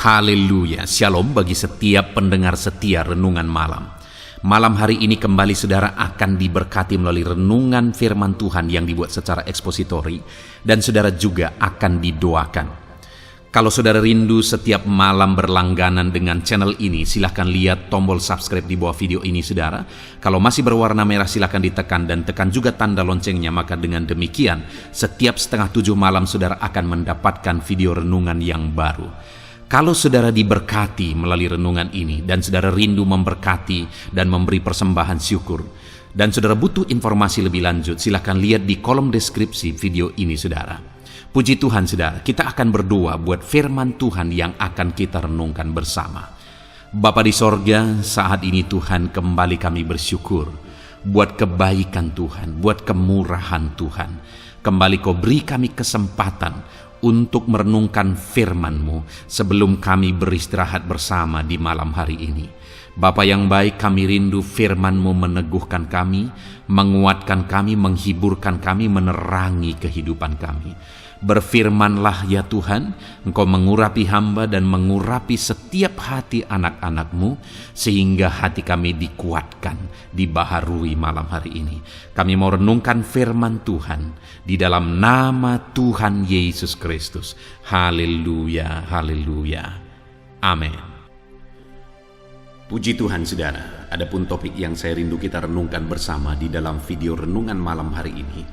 Haleluya, shalom bagi setiap pendengar setia Renungan Malam. Malam hari ini kembali saudara akan diberkati melalui renungan firman Tuhan yang dibuat secara ekspositori, dan saudara juga akan didoakan. Kalau saudara rindu setiap malam berlangganan dengan channel ini, silahkan lihat tombol subscribe di bawah video ini saudara. Kalau masih berwarna merah silahkan ditekan dan tekan juga tanda loncengnya, maka dengan demikian setiap 6:30 malam saudara akan mendapatkan video renungan yang baru. Kalau saudara diberkati melalui renungan ini dan saudara rindu memberkati dan memberi persembahan syukur, dan saudara butuh informasi lebih lanjut, silahkan lihat di kolom deskripsi video ini saudara. Puji Tuhan saudara, kita akan berdoa buat firman Tuhan yang akan kita renungkan bersama. Bapa di sorga, saat ini Tuhan kembali kami bersyukur buat kebaikan Tuhan, buat kemurahan Tuhan. Kembali Kau beri kami kesempatan untuk merenungkan firman-Mu sebelum kami beristirahat bersama di malam hari ini. Bapa yang baik, kami rindu firman-Mu meneguhkan kami, menguatkan kami, menghiburkan kami, menerangi kehidupan kami. Berfirmanlah ya Tuhan, Engkau mengurapi hamba dan mengurapi setiap hati anak-anak-Mu, sehingga hati kami dikuatkan, dibaharui malam hari ini. Kami mau renungkan firman Tuhan di dalam nama Tuhan Yesus Kristus. Haleluya, haleluya. Amin. Puji Tuhan saudara, adapun topik yang saya rindu kita renungkan bersama di dalam video renungan malam hari ini,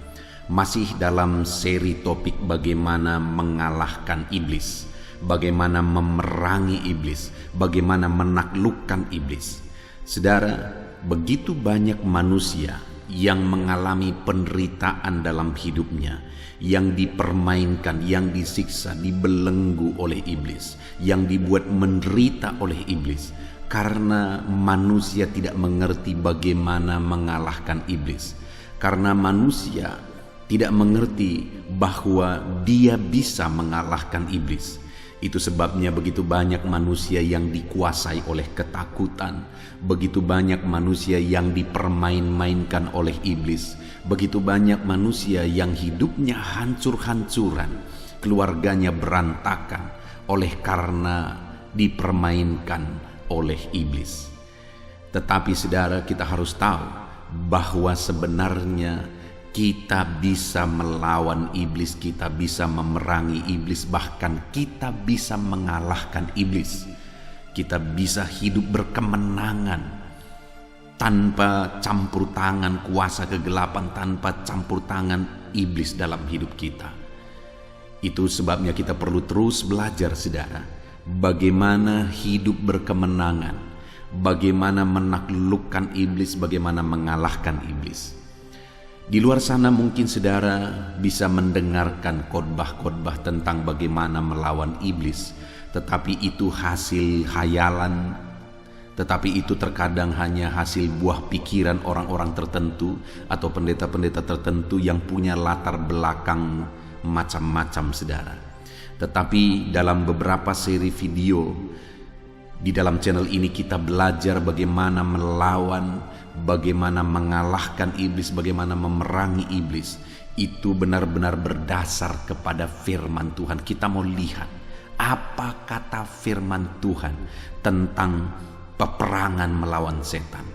masih dalam seri topik bagaimana mengalahkan iblis, bagaimana memerangi iblis, bagaimana menaklukkan iblis. Saudara, begitu banyak manusia yang mengalami penderitaan dalam hidupnya, yang dipermainkan, yang disiksa, dibelenggu oleh iblis, yang dibuat menderita oleh iblis, karena manusia tidak mengerti bagaimana mengalahkan iblis, karena manusia tidak mengerti bahwa dia bisa mengalahkan iblis. Itu sebabnya begitu banyak manusia yang dikuasai oleh ketakutan, begitu banyak manusia yang dipermain-mainkan oleh iblis, begitu banyak manusia yang hidupnya hancur-hancuran, keluarganya berantakan oleh karena dipermainkan oleh iblis. Tetapi saudara, kita harus tahu bahwa sebenarnya kita bisa melawan iblis, kita bisa memerangi iblis, bahkan kita bisa mengalahkan iblis. Kita bisa hidup berkemenangan tanpa campur tangan kuasa kegelapan, tanpa campur tangan iblis dalam hidup kita. Itu sebabnya kita perlu terus belajar saudara, bagaimana hidup berkemenangan, bagaimana menaklukkan iblis, bagaimana mengalahkan iblis. Di luar sana mungkin saudara bisa mendengarkan khotbah-khotbah tentang bagaimana melawan iblis, tetapi itu hasil hayalan, tetapi itu terkadang hanya hasil buah pikiran orang-orang tertentu atau pendeta-pendeta tertentu yang punya latar belakang macam-macam saudara. Tetapi dalam beberapa seri video di dalam channel ini kita belajar bagaimana melawan, bagaimana mengalahkan iblis, bagaimana memerangi iblis. Itu benar-benar berdasar kepada firman Tuhan. Kita mau lihat apa kata firman Tuhan tentang peperangan melawan setan.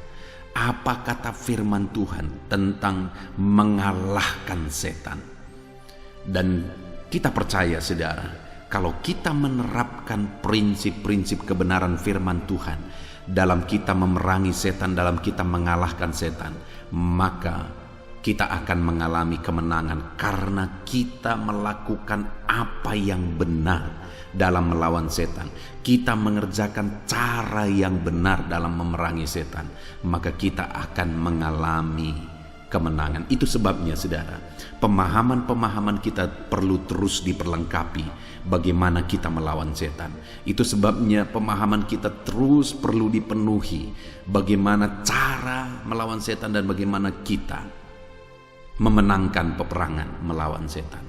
Apa kata firman Tuhan tentang mengalahkan setan. Dan kita percaya saudara, kalau kita menerapkan prinsip-prinsip kebenaran firman Tuhan dalam kita memerangi setan, dalam kita mengalahkan setan, maka kita akan mengalami kemenangan karena kita melakukan apa yang benar dalam melawan setan. Kita mengerjakan cara yang benar dalam memerangi setan, maka kita akan mengalami kemenangan. Itu sebabnya saudara, pemahaman-pemahaman kita perlu terus diperlengkapi bagaimana kita melawan setan. Itu sebabnya pemahaman kita terus perlu dipenuhi bagaimana cara melawan setan dan bagaimana kita memenangkan peperangan melawan setan.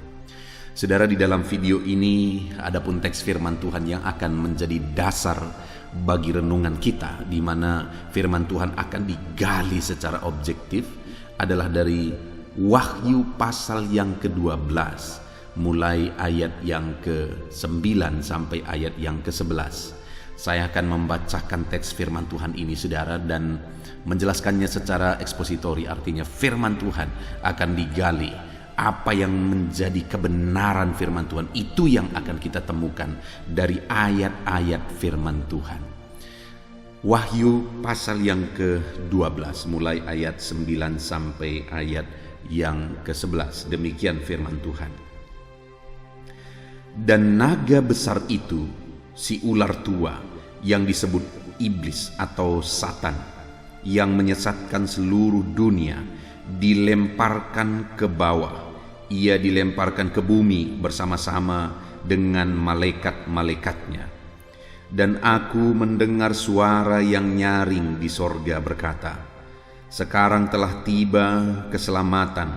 Saudara, di dalam video ini adapun teks firman Tuhan yang akan menjadi dasar bagi renungan kita, di mana firman Tuhan akan digali secara objektif, adalah dari Wahyu pasal yang ke-12 mulai ayat yang ke-9 sampai ayat yang ke-11. Saya akan membacakan teks firman Tuhan ini saudara dan menjelaskannya secara ekspositori, artinya firman Tuhan akan digali. Apa yang menjadi kebenaran firman Tuhan itu yang akan kita temukan dari ayat-ayat firman Tuhan. Wahyu pasal yang ke-12 mulai ayat 9 sampai ayat yang ke-11. Demikian firman Tuhan. Dan naga besar itu, si ular tua yang disebut iblis atau Satan, yang menyesatkan seluruh dunia, dilemparkan ke bawah. Ia dilemparkan ke bumi bersama-sama dengan malaikat-malaikatnya. Dan aku mendengar suara yang nyaring di sorga berkata, sekarang telah tiba keselamatan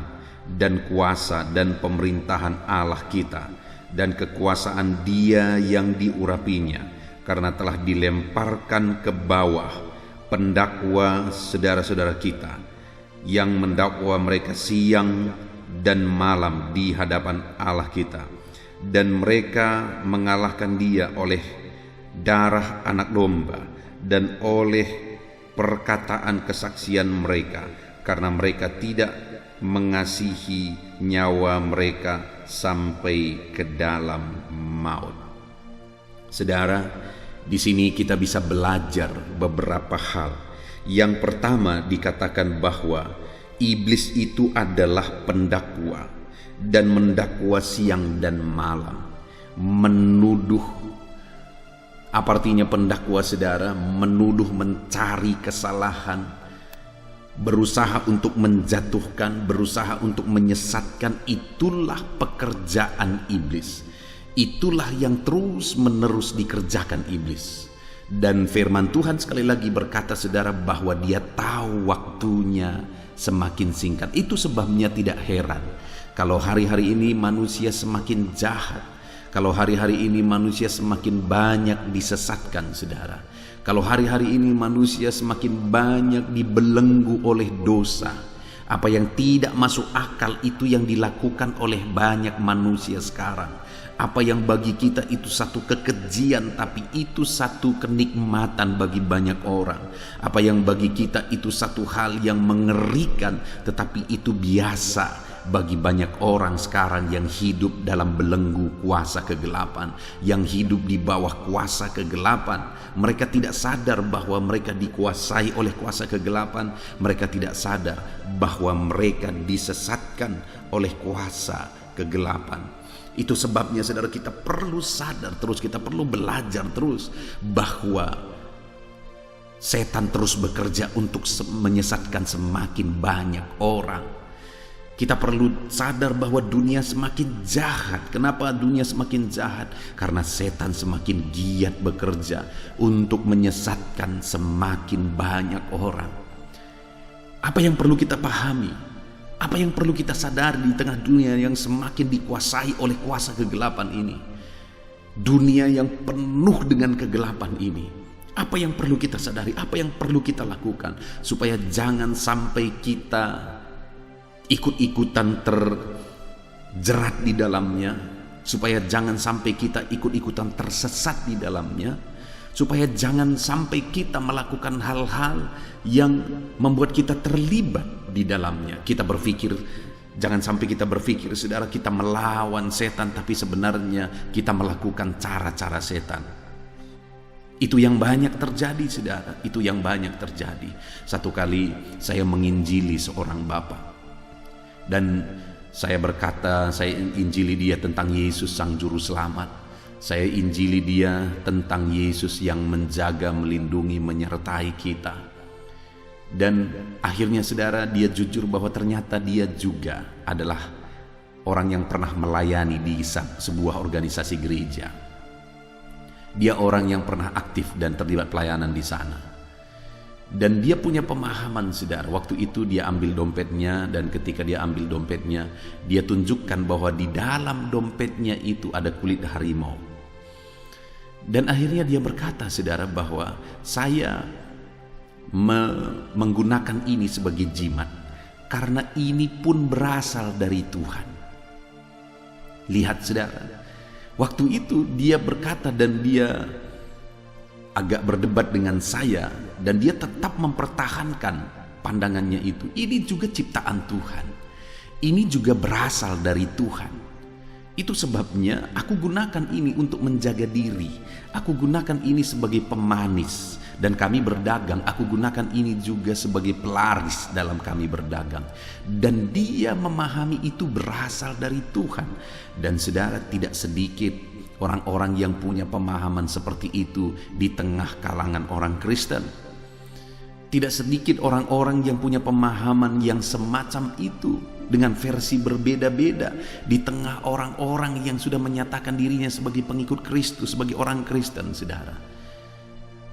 dan kuasa dan pemerintahan Allah kita dan kekuasaan Dia yang diurapinya, karena telah dilemparkan ke bawah pendakwa saudara-saudara kita yang mendakwa mereka siang dan malam di hadapan Allah kita, dan mereka mengalahkan Dia oleh darah anak domba dan oleh perkataan kesaksian mereka, karena mereka tidak mengasihi nyawa mereka sampai ke dalam maut. Saudara, di sini kita bisa belajar beberapa hal. Yang pertama dikatakan bahwa iblis itu adalah pendakwa dan mendakwa siang dan malam, menuduh. Apa artinya pendakwa saudara? Menuduh, mencari kesalahan, berusaha untuk menjatuhkan, berusaha untuk menyesatkan. Itulah pekerjaan iblis. Itulah yang terus menerus dikerjakan iblis. Dan firman Tuhan sekali lagi berkata saudara bahwa Dia tahu waktunya semakin singkat. Itu sebabnya tidak heran kalau hari-hari ini manusia semakin jahat, kalau hari-hari ini manusia semakin banyak disesatkan saudara, kalau hari-hari ini manusia semakin banyak dibelenggu oleh dosa. Apa yang tidak masuk akal itu yang dilakukan oleh banyak manusia sekarang. Apa yang bagi kita itu satu kekejian, tapi itu satu kenikmatan bagi banyak orang. Apa yang bagi kita itu satu hal yang mengerikan, tetapi itu biasa bagi banyak orang sekarang yang hidup dalam belenggu kuasa kegelapan, yang hidup di bawah kuasa kegelapan. Mereka tidak sadar bahwa mereka dikuasai oleh kuasa kegelapan. Mereka tidak sadar bahwa mereka disesatkan oleh kuasa kegelapan. Itu sebabnya saudara, kita perlu sadar terus, kita perlu belajar terus bahwa setan terus bekerja untuk menyesatkan semakin banyak orang. Kita perlu sadar bahwa dunia semakin jahat. Kenapa dunia semakin jahat? Karena setan semakin giat bekerja untuk menyesatkan semakin banyak orang. Apa yang perlu kita pahami? Apa yang perlu kita sadari di tengah dunia yang semakin dikuasai oleh kuasa kegelapan ini? Dunia yang penuh dengan kegelapan ini. Apa yang perlu kita sadari? Apa yang perlu kita lakukan supaya jangan sampai kita ikut-ikutan terjerat di dalamnya, supaya jangan sampai kita ikut-ikutan tersesat di dalamnya, supaya jangan sampai kita melakukan hal-hal yang membuat kita terlibat di dalamnya. Kita berpikir, jangan sampai kita berpikir saudara, kita melawan setan, tapi sebenarnya kita melakukan cara-cara setan. Itu yang banyak terjadi saudara, itu yang banyak terjadi. Satu kali saya menginjili seorang bapak, dan saya berkata, saya injili dia tentang Yesus Sang Juru Selamat. Saya injili dia tentang Yesus yang menjaga, melindungi, menyertai kita. Dan akhirnya saudara, dia jujur bahwa ternyata dia juga adalah orang yang pernah melayani di sebuah organisasi gereja. Dia orang yang pernah aktif dan terlibat pelayanan di sana. Dan dia punya pemahaman saudara. Waktu itu dia ambil dompetnya, dan ketika dia ambil dompetnya, dia tunjukkan bahwa di dalam dompetnya itu ada kulit harimau. Dan akhirnya dia berkata saudara bahwa saya menggunakan ini sebagai jimat karena ini pun berasal dari Tuhan. Lihat saudara, waktu itu dia berkata dan dia agak berdebat dengan saya, dan dia tetap mempertahankan pandangannya itu. Ini juga ciptaan Tuhan, ini juga berasal dari Tuhan. Itu sebabnya aku gunakan ini untuk menjaga diri, aku gunakan ini sebagai pemanis, dan kami berdagang, aku gunakan ini juga sebagai pelaris dalam kami berdagang. Dan dia memahami itu berasal dari Tuhan. Dan saudara, tidak sedikit orang-orang yang punya pemahaman seperti itu di tengah kalangan orang Kristen. Tidak sedikit orang-orang yang punya pemahaman yang semacam itu dengan versi berbeda-beda di tengah orang-orang yang sudah menyatakan dirinya sebagai pengikut Kristus, sebagai orang Kristen, saudara.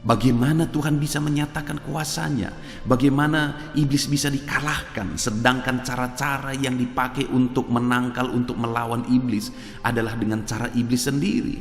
Bagaimana Tuhan bisa menyatakan kuasanya? Bagaimana iblis bisa dikalahkan? Sedangkan cara-cara yang dipakai untuk menangkal, untuk melawan iblis adalah dengan cara iblis sendiri.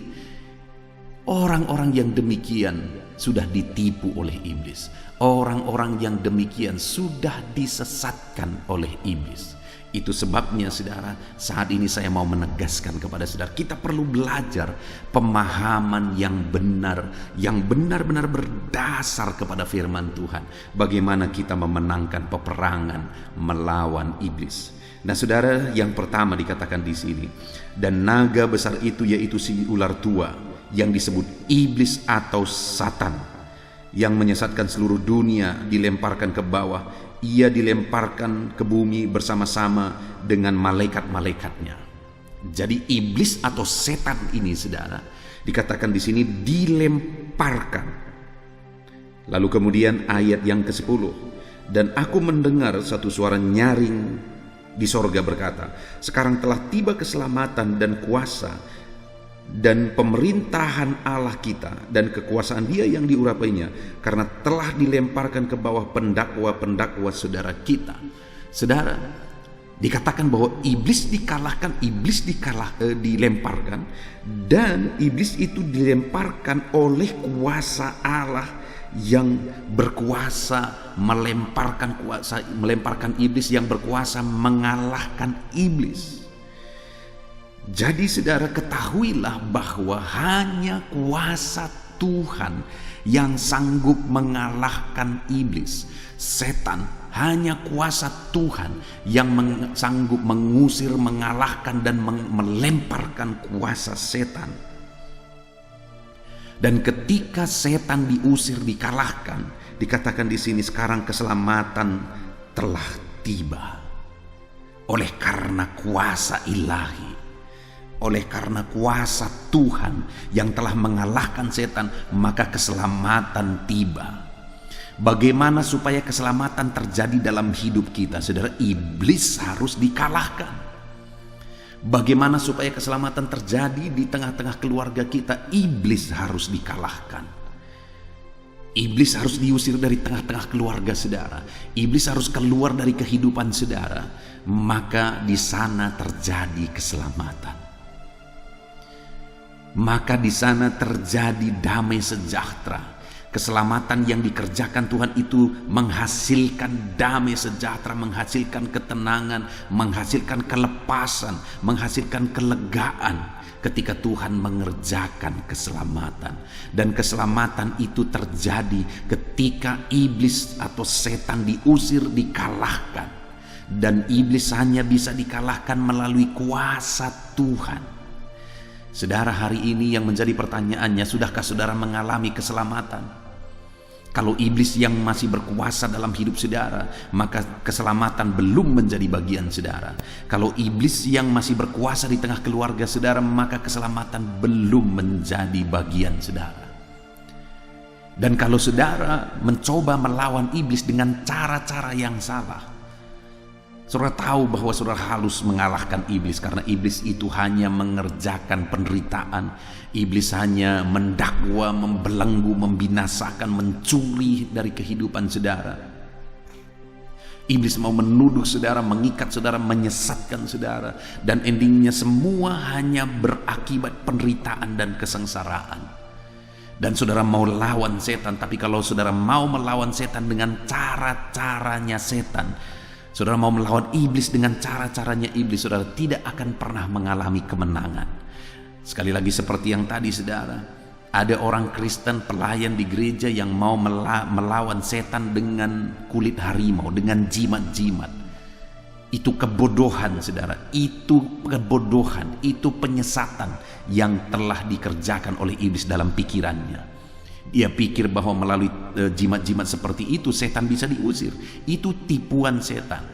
Orang-orang yang demikian sudah ditipu oleh iblis. Orang-orang yang demikian sudah disesatkan oleh iblis. Itu sebabnya saudara, saat ini saya mau menegaskan kepada saudara, kita perlu belajar pemahaman yang benar, yang benar-benar berdasar kepada firman Tuhan. Bagaimana kita memenangkan peperangan melawan iblis. Nah saudara, yang pertama dikatakan di sini, dan naga besar itu yaitu si ular tua yang disebut iblis atau Satan, yang menyesatkan seluruh dunia, dilemparkan ke bawah. Ia dilemparkan ke bumi bersama-sama dengan malaikat-malaikatnya. Jadi iblis atau setan ini saudara, dikatakan di sini dilemparkan. Lalu kemudian ayat yang ke-10, dan aku mendengar satu suara nyaring di sorga berkata, sekarang telah tiba keselamatan dan kuasa dan pemerintahan Allah kita dan kekuasaan Dia yang diurapinya, karena telah dilemparkan ke bawah pendakwa-pendakwa saudara kita. Saudara, dikatakan bahwa iblis dikalahkan, dilemparkan, dan iblis itu dilemparkan oleh kuasa Allah yang berkuasa melemparkan iblis, yang berkuasa mengalahkan iblis. Jadi saudara, ketahuilah bahwa hanya kuasa Tuhan yang sanggup mengalahkan iblis, setan. Hanya kuasa Tuhan yang sanggup mengusir, mengalahkan dan melemparkan kuasa setan. Dan ketika setan diusir, dikalahkan, dikatakan di sini sekarang keselamatan telah tiba. Oleh karena kuasa ilahi, oleh karena kuasa Tuhan yang telah mengalahkan setan, maka keselamatan tiba. Bagaimana supaya keselamatan terjadi dalam hidup kita? Saudara, iblis harus dikalahkan. Bagaimana supaya keselamatan terjadi di tengah-tengah keluarga kita? Iblis harus dikalahkan. Iblis harus diusir dari tengah-tengah keluarga saudara. Iblis harus keluar dari kehidupan saudara. Maka di sana terjadi keselamatan. Maka di sana terjadi damai sejahtera. Keselamatan yang dikerjakan Tuhan itu menghasilkan damai sejahtera, menghasilkan ketenangan, menghasilkan kelepasan, menghasilkan kelegaan ketika Tuhan mengerjakan keselamatan. Dan keselamatan itu terjadi ketika iblis atau setan diusir, dikalahkan. Dan iblis hanya bisa dikalahkan melalui kuasa Tuhan. Saudara, hari ini yang menjadi pertanyaannya, sudahkah saudara mengalami keselamatan? Kalau iblis yang masih berkuasa dalam hidup saudara, maka keselamatan belum menjadi bagian saudara. Kalau iblis yang masih berkuasa di tengah keluarga saudara, maka keselamatan belum menjadi bagian saudara. Dan kalau saudara mencoba melawan iblis dengan cara-cara yang salah, saudara tahu bahwa saudara harus mengalahkan iblis, karena iblis itu hanya mengerjakan penderitaan. Iblis hanya mendakwa, membelenggu, membinasakan, mencuri dari kehidupan saudara. Iblis mau menuduh saudara, mengikat saudara, menyesatkan saudara, dan endingnya semua hanya berakibat penderitaan dan kesengsaraan. Dan saudara mau lawan setan, tapi kalau saudara mau melawan setan dengan cara-caranya setan, Saudara mau melawan iblis dengan cara-caranya iblis, saudara tidak akan pernah mengalami kemenangan. Sekali lagi seperti yang tadi saudara, ada orang Kristen pelayan di gereja yang mau melawan setan dengan kulit harimau, dengan jimat-jimat. Itu kebodohan saudara, itu kebodohan, itu penyesatan yang telah dikerjakan oleh iblis dalam pikirannya. Dia pikir bahwa melalui jimat-jimat seperti itu setan bisa diusir. Itu tipuan setan.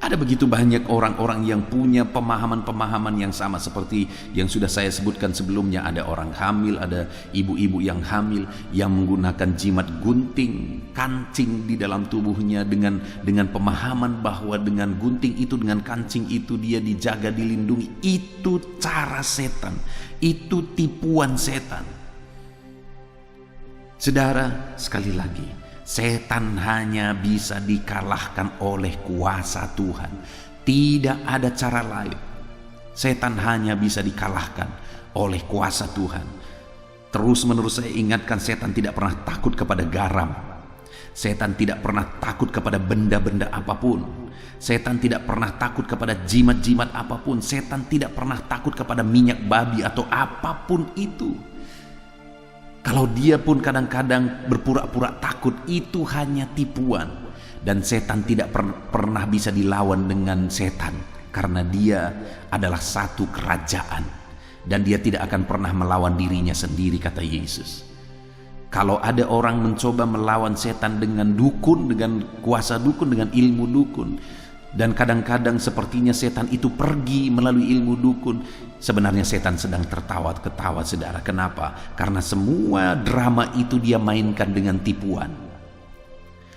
Ada begitu banyak orang-orang yang punya pemahaman-pemahaman yang sama seperti yang sudah saya sebutkan sebelumnya. Ada orang hamil, ada ibu-ibu yang hamil yang menggunakan jimat gunting, kancing di dalam tubuhnya dengan pemahaman bahwa dengan gunting itu, dengan kancing itu dia dijaga, dilindungi. Itu cara setan, itu tipuan setan. Saudara, sekali lagi, setan hanya bisa dikalahkan oleh kuasa Tuhan. Tidak ada cara lain. Setan hanya bisa dikalahkan oleh kuasa Tuhan. Terus menerus saya ingatkan, setan tidak pernah takut kepada garam. Setan tidak pernah takut kepada benda-benda apapun. Setan tidak pernah takut kepada jimat-jimat apapun. Setan tidak pernah takut kepada minyak babi atau apapun itu. Kalau dia pun kadang-kadang berpura-pura takut, itu hanya tipuan. Dan setan tidak pernah bisa dilawan dengan setan, karena dia adalah satu kerajaan. Dan dia tidak akan pernah melawan dirinya sendiri, kata Yesus. Kalau ada orang mencoba melawan setan dengan dukun, dengan kuasa dukun, dengan ilmu dukun, dan kadang-kadang sepertinya setan itu pergi melalui ilmu dukun, sebenarnya setan sedang tertawa-ketawa saudara. Kenapa? Karena semua drama itu dia mainkan dengan tipuan.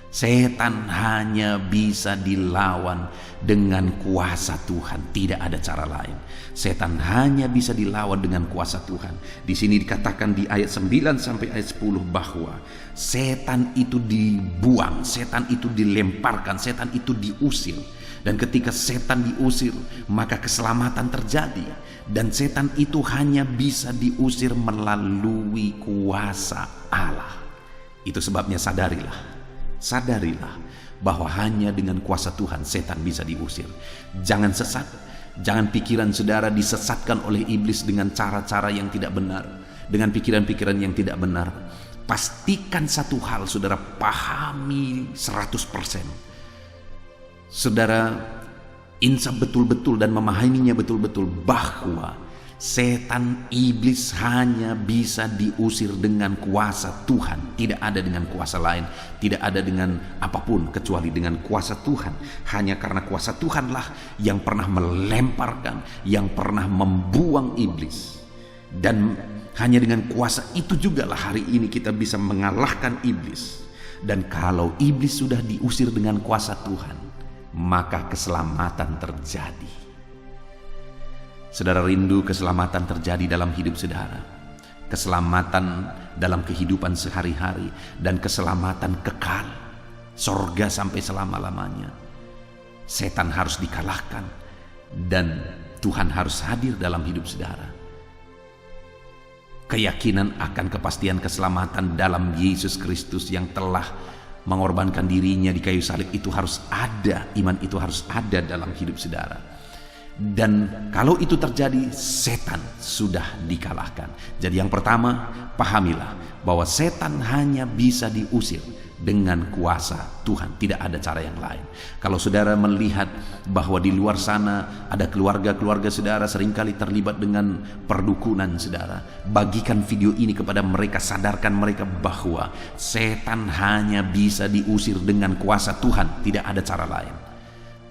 Setan hanya bisa dilawan dengan kuasa Tuhan, tidak ada cara lain. Setan hanya bisa dilawan dengan kuasa Tuhan. Di sini dikatakan di ayat 9 sampai ayat 10 bahwa setan itu dibuang, setan itu dilemparkan, setan itu diusir. Dan ketika setan diusir, maka keselamatan terjadi. Dan setan itu hanya bisa diusir melalui kuasa Allah. Itu sebabnya sadarilah bahwa hanya dengan kuasa Tuhan setan bisa diusir. Jangan sesat, jangan pikiran saudara disesatkan oleh iblis dengan cara-cara yang tidak benar, dengan pikiran-pikiran yang tidak benar. Pastikan satu hal, saudara pahami 100%. Saudara insaf betul-betul dan memahaminya betul-betul bahwa setan iblis hanya bisa diusir dengan kuasa Tuhan. Tidak ada dengan kuasa lain, tidak ada dengan apapun kecuali dengan kuasa Tuhan. Hanya karena kuasa Tuhanlah yang pernah melemparkan, yang pernah membuang iblis. Dan hanya dengan kuasa itu jugalah hari ini kita bisa mengalahkan iblis. Dan kalau iblis sudah diusir dengan kuasa Tuhan, maka keselamatan terjadi. Saudara rindu keselamatan terjadi dalam hidup saudara, keselamatan dalam kehidupan sehari-hari, dan keselamatan kekal, sorga sampai selama-lamanya. Setan harus dikalahkan dan Tuhan harus hadir dalam hidup saudara. Keyakinan akan kepastian keselamatan dalam Yesus Kristus yang telah mengorbankan dirinya di kayu salib itu harus ada. Iman itu harus ada dalam hidup saudara. Dan kalau itu terjadi, setan sudah dikalahkan. Jadi yang pertama, pahamilah bahwa setan hanya bisa diusir dengan kuasa Tuhan. Tidak ada cara yang lain. Kalau saudara melihat bahwa di luar sana ada keluarga-keluarga saudara seringkali terlibat dengan perdukunan saudara, bagikan video ini kepada mereka, sadarkan mereka bahwa setan hanya bisa diusir dengan kuasa Tuhan. Tidak ada cara lain.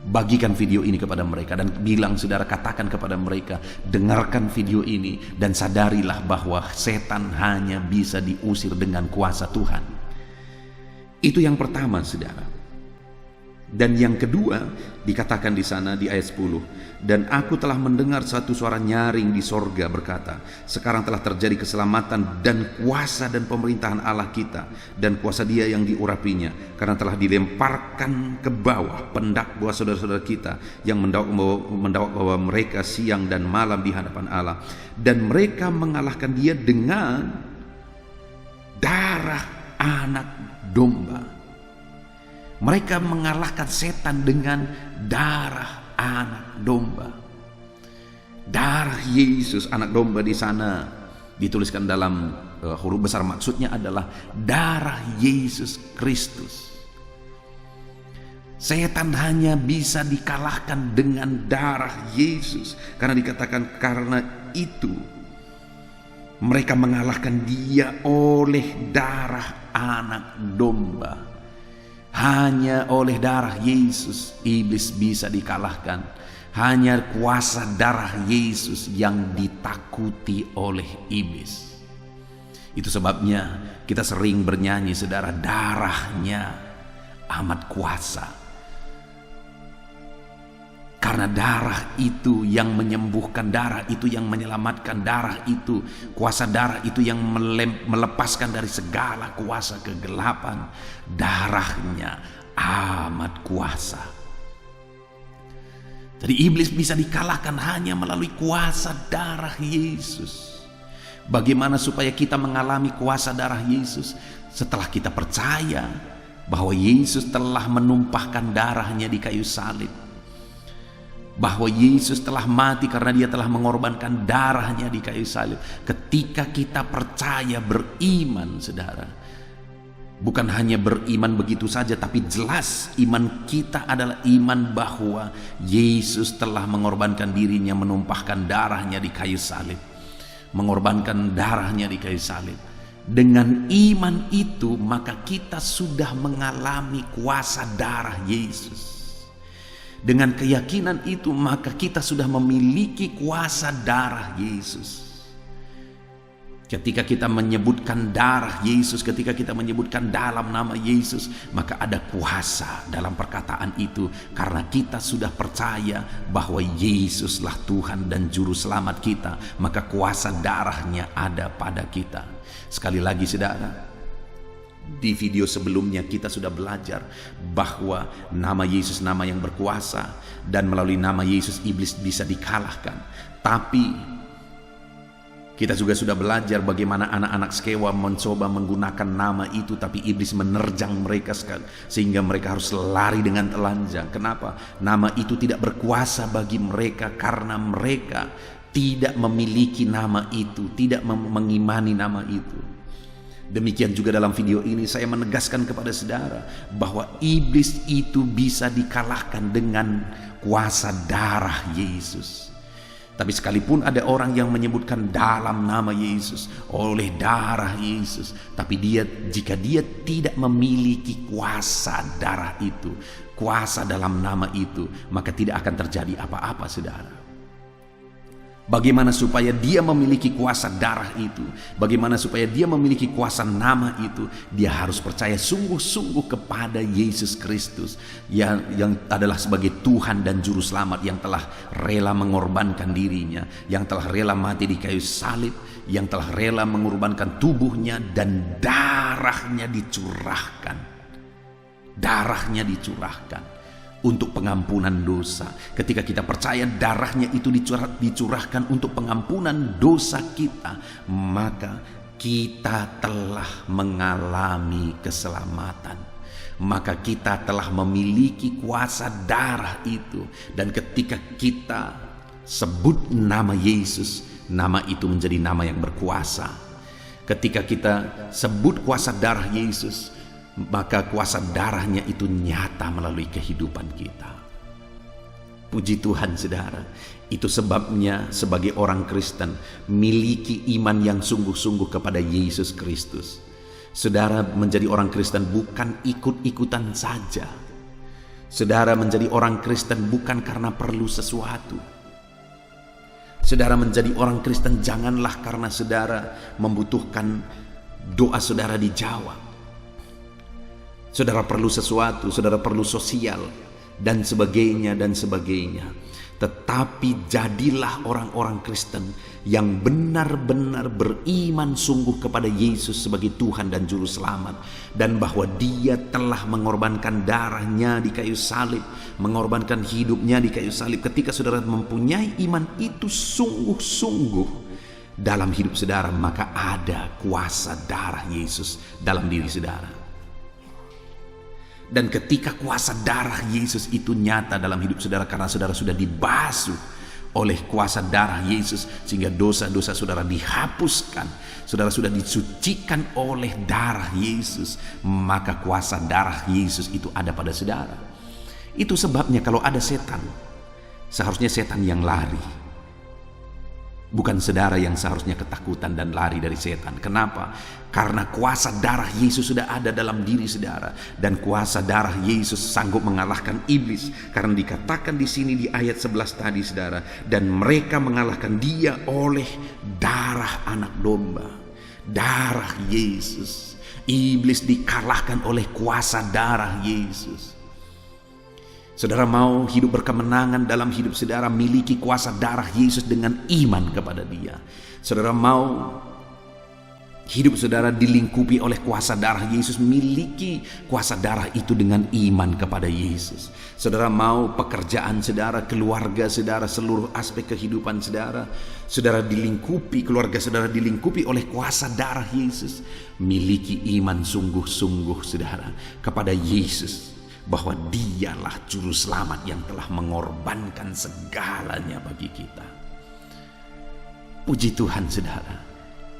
Bagikan video ini kepada mereka dan bilang, saudara, katakan kepada mereka, dengarkan video ini dan sadarilah bahwa setan hanya bisa diusir dengan kuasa Tuhan. Itu yang pertama, saudara. Dan yang kedua dikatakan di sana di ayat 10, dan aku telah mendengar satu suara nyaring di sorga berkata, sekarang telah terjadi keselamatan dan kuasa dan pemerintahan Allah kita dan kuasa Dia yang diurapinya, karena telah dilemparkan ke bawah pendakwa saudara-saudara kita yang mendakwa bahwa mereka siang dan malam di hadapan Allah, dan mereka mengalahkan Dia dengan darah anak domba. Mereka mengalahkan setan dengan darah anak domba. Darah Yesus anak domba di sana dituliskan dalam huruf besar, maksudnya adalah darah Yesus Kristus. Setan hanya bisa dikalahkan dengan darah Yesus, karena dikatakan karena itu mereka mengalahkan dia oleh darah anak domba. Hanya oleh darah Yesus iblis bisa dikalahkan. Hanya kuasa darah Yesus yang ditakuti oleh iblis. Itu sebabnya kita sering bernyanyi, saudara, darahnya amat kuasa. Karena darah itu yang menyembuhkan, darah itu yang menyelamatkan, darah itu, kuasa darah itu yang melepaskan dari segala kuasa kegelapan. Darahnya amat kuasa. Jadi iblis bisa dikalahkan hanya melalui kuasa darah Yesus. Bagaimana supaya kita mengalami kuasa darah Yesus? Setelah kita percaya bahwa Yesus telah menumpahkan darahnya di kayu salib, bahwa Yesus telah mati karena dia telah mengorbankan darahnya di kayu salib. Ketika kita percaya, beriman, saudara, bukan hanya beriman begitu saja, tapi jelas iman kita adalah iman bahwa Yesus telah mengorbankan dirinya, menumpahkan darahnya di kayu salib, mengorbankan darahnya di kayu salib. Dengan iman itu maka kita sudah mengalami kuasa darah Yesus. Dengan keyakinan itu maka kita sudah memiliki kuasa darah Yesus. Ketika kita menyebutkan darah Yesus, ketika kita menyebutkan dalam nama Yesus, maka ada kuasa dalam perkataan itu, karena kita sudah percaya bahwa Yesuslah Tuhan dan Juru Selamat kita, maka kuasa darahnya ada pada kita. Sekali lagi, saudara, di video sebelumnya kita sudah belajar bahwa nama Yesus nama yang berkuasa, dan melalui nama Yesus iblis bisa dikalahkan. Tapi kita juga sudah belajar bagaimana anak-anak Skewa mencoba menggunakan nama itu, tapi iblis menerjang mereka sekali, sehingga mereka harus lari dengan telanjang. Kenapa? Nama itu tidak berkuasa bagi mereka karena mereka tidak memiliki nama itu, tidak mengimani nama itu. Demikian juga dalam video ini saya menegaskan kepada saudara bahwa iblis itu bisa dikalahkan dengan kuasa darah Yesus. Tapi sekalipun ada orang yang menyebutkan dalam nama Yesus, oleh darah Yesus, tapi jika dia tidak memiliki kuasa darah itu, kuasa dalam nama itu, maka tidak akan terjadi apa-apa, saudara. Bagaimana supaya dia memiliki kuasa darah itu? Bagaimana supaya dia memiliki kuasa nama itu? Dia harus percaya sungguh-sungguh kepada Yesus Kristus yang adalah sebagai Tuhan dan Juru Selamat, yang telah rela mengorbankan dirinya, yang telah rela mati di kayu salib, yang telah rela mengorbankan tubuhnya dan darahnya dicurahkan. Darahnya dicurahkan untuk pengampunan dosa. Ketika kita percaya darahnya itu dicurahkan untuk pengampunan dosa kita, maka kita telah mengalami keselamatan. Maka kita telah memiliki kuasa darah itu. Dan ketika kita sebut nama Yesus, nama itu menjadi nama yang berkuasa. Ketika kita sebut kuasa darah Yesus, maka kuasa darahnya itu nyata melalui kehidupan kita. Puji Tuhan, saudara. Itu sebabnya sebagai orang Kristen, miliki iman yang sungguh-sungguh kepada Yesus Kristus. Saudara menjadi orang Kristen bukan ikut-ikutan saja. Saudara menjadi orang Kristen bukan karena perlu sesuatu. Saudara menjadi orang Kristen janganlah karena saudara membutuhkan doa saudara dijawab. Saudara perlu sesuatu, saudara perlu sosial, dan sebagainya, dan sebagainya. Tetapi jadilah orang-orang Kristen yang benar-benar beriman sungguh kepada Yesus sebagai Tuhan dan Juru Selamat, dan bahwa Dia telah mengorbankan darahnya di kayu salib, mengorbankan hidupnya di kayu salib. Ketika saudara mempunyai iman itu sungguh-sungguh dalam hidup saudara, maka ada kuasa darah Yesus dalam diri saudara. Dan ketika kuasa darah Yesus itu nyata dalam hidup saudara, karena saudara sudah dibasuh oleh kuasa darah Yesus, sehingga dosa-dosa saudara dihapuskan, saudara sudah disucikan oleh darah Yesus, maka kuasa darah Yesus itu ada pada saudara. Itu sebabnya kalau ada setan, seharusnya setan yang lari, bukan saudara yang seharusnya ketakutan dan lari dari setan. Kenapa? Karena kuasa darah Yesus sudah ada dalam diri saudara, dan kuasa darah Yesus sanggup mengalahkan iblis. Karena dikatakan di sini di ayat 11 tadi saudara, dan mereka mengalahkan dia oleh darah anak domba, darah Yesus. Iblis dikalahkan oleh kuasa darah Yesus. Saudara mau hidup berkemenangan dalam hidup saudara, miliki kuasa darah Yesus dengan iman kepada dia. Saudara mau hidup saudara dilingkupi oleh kuasa darah Yesus, miliki kuasa darah itu dengan iman kepada Yesus. Saudara mau pekerjaan saudara, keluarga saudara, seluruh aspek kehidupan saudara, saudara dilingkupi, keluarga saudara dilingkupi oleh kuasa darah Yesus. Miliki iman sungguh-sungguh saudara kepada Yesus, bahwa dialah juru selamat yang telah mengorbankan segalanya bagi kita. Puji Tuhan saudara,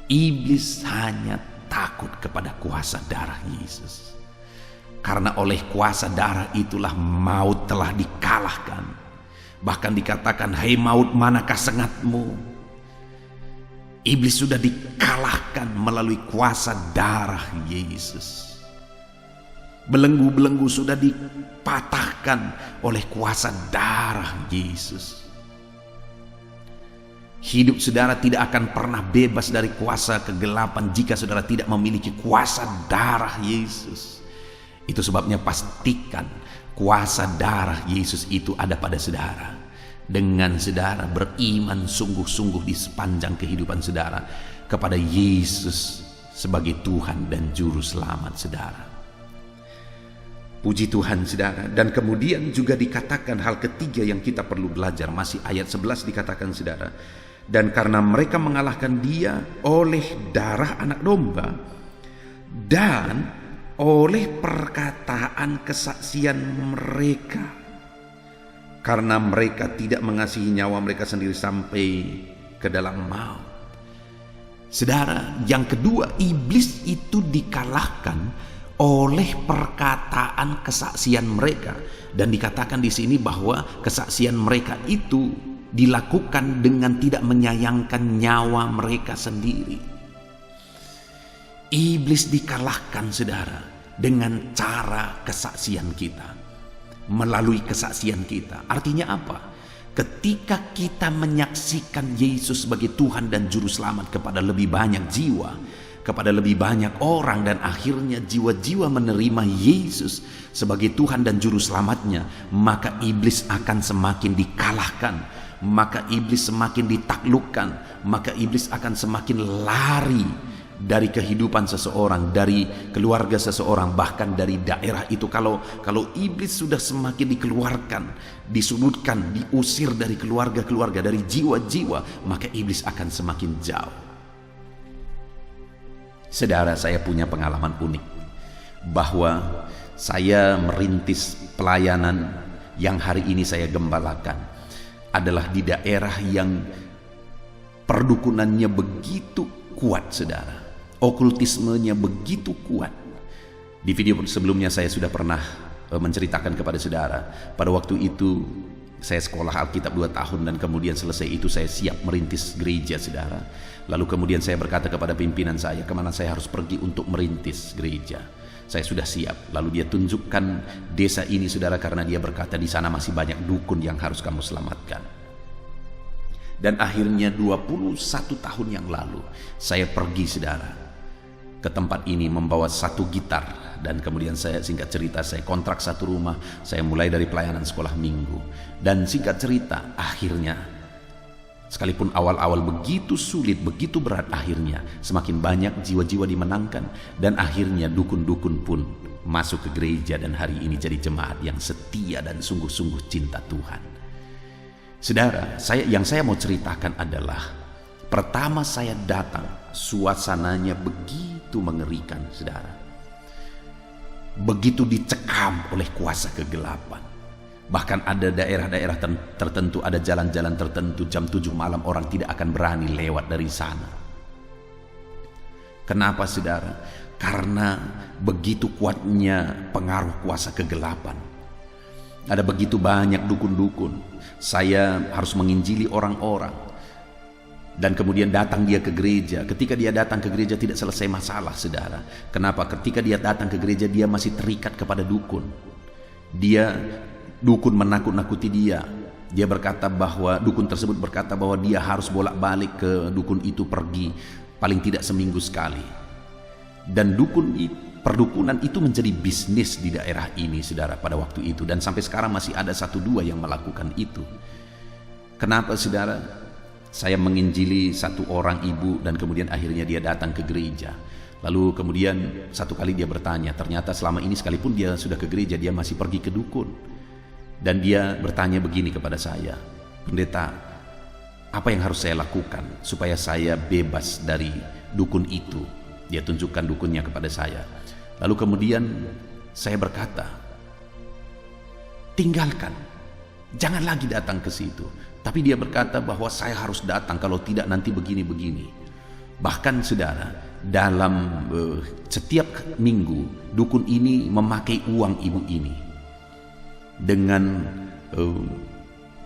iblis hanya takut kepada kuasa darah Yesus. Karena oleh kuasa darah itulah maut telah dikalahkan. Bahkan dikatakan, "Hai maut, manakah sengatmu?" Iblis sudah dikalahkan melalui kuasa darah Yesus. Belenggu-belenggu sudah dipatahkan oleh kuasa darah Yesus. Hidup saudara tidak akan pernah bebas dari kuasa kegelapan jika saudara tidak memiliki kuasa darah Yesus. Itu sebabnya pastikan kuasa darah Yesus itu ada pada saudara. Dengan saudara beriman sungguh-sungguh di sepanjang kehidupan saudara kepada Yesus sebagai Tuhan dan Juru Selamat saudara. Puji Tuhan saudara. Dan kemudian juga dikatakan hal ketiga yang kita perlu belajar, masih ayat 11 dikatakan saudara, dan karena mereka mengalahkan dia oleh darah anak domba dan oleh perkataan kesaksian mereka, karena mereka tidak mengasihi nyawa mereka sendiri sampai ke dalam maut. Saudara, yang kedua, iblis itu dikalahkan oleh perkataan kesaksian mereka, dan dikatakan di sini bahwa kesaksian mereka itu dilakukan dengan tidak menyayangkan nyawa mereka sendiri. Iblis dikalahkan saudara dengan cara kesaksian kita, melalui kesaksian kita. Artinya apa? Ketika kita menyaksikan Yesus sebagai Tuhan dan Juru Selamat kepada lebih banyak jiwa, kepada lebih banyak orang, dan akhirnya jiwa-jiwa menerima Yesus sebagai Tuhan dan Juru Selamatnya, maka iblis akan semakin dikalahkan, maka iblis semakin ditaklukkan, maka iblis akan semakin lari dari kehidupan seseorang, dari keluarga seseorang, bahkan dari daerah itu. Kalau iblis sudah semakin dikeluarkan, disudutkan, diusir dari keluarga-keluarga, dari jiwa-jiwa, maka iblis akan semakin jauh. Saudara, saya punya pengalaman unik bahwa saya merintis pelayanan yang hari ini saya gembalakan adalah di daerah yang perdukunannya begitu kuat saudara, okultismenya begitu kuat. Di video sebelumnya saya sudah pernah menceritakan kepada saudara, pada waktu itu saya sekolah Alkitab 2 tahun, dan kemudian selesai itu saya siap merintis gereja saudara. Lalu kemudian saya berkata kepada pimpinan saya, kemana saya harus pergi untuk merintis gereja. Saya sudah siap. Lalu dia tunjukkan desa ini saudara, karena dia berkata di sana masih banyak dukun yang harus kamu selamatkan. Dan akhirnya 21 tahun yang lalu saya pergi saudara ke tempat ini membawa satu gitar, dan kemudian saya, singkat cerita, saya kontrak satu rumah. Saya mulai dari pelayanan sekolah minggu, dan singkat cerita akhirnya sekalipun awal-awal begitu sulit, begitu berat, akhirnya semakin banyak jiwa-jiwa dimenangkan, dan akhirnya dukun-dukun pun masuk ke gereja, dan hari ini jadi jemaat yang setia dan sungguh-sungguh cinta Tuhan. Saudara, yang saya mau ceritakan adalah pertama saya datang, suasananya begitu mengerikan saudara. begitu dicekam oleh kuasa kegelapan. Bahkan ada daerah-daerah tertentu, ada jalan-jalan tertentu jam 7 malam orang tidak akan berani lewat dari sana. Kenapa saudara? Karena begitu kuatnya pengaruh kuasa kegelapan. Ada begitu banyak dukun-dukun. Saya harus menginjili orang-orang. Dan kemudian datang dia ke gereja. Ketika dia datang ke gereja tidak selesai masalah, saudara. Kenapa? Ketika dia datang ke gereja dia masih terikat kepada dukun. Dukun menakut-nakuti dia. Dia berkata bahwa dukun tersebut berkata bahwa dia harus bolak-balik ke dukun itu, pergi paling tidak seminggu sekali. Dan perdukunan itu menjadi bisnis di daerah ini, saudara, pada waktu itu. Dan sampai sekarang masih ada 1-2 yang melakukan itu. Kenapa, saudara? Saya menginjili satu orang ibu dan kemudian akhirnya dia datang ke gereja. Lalu kemudian satu kali dia bertanya, ternyata selama ini sekalipun dia sudah ke gereja, dia masih pergi ke dukun. Dan dia bertanya begini kepada saya, "Pendeta, apa yang harus saya lakukan supaya saya bebas dari dukun itu?" Dia tunjukkan dukunnya kepada saya. Lalu kemudian saya berkata, "Tinggalkan, jangan lagi datang ke situ." Tapi dia berkata bahwa saya harus datang, kalau tidak nanti begini-begini. Bahkan saudara, dalam setiap minggu dukun ini memakai uang ibu ini dengan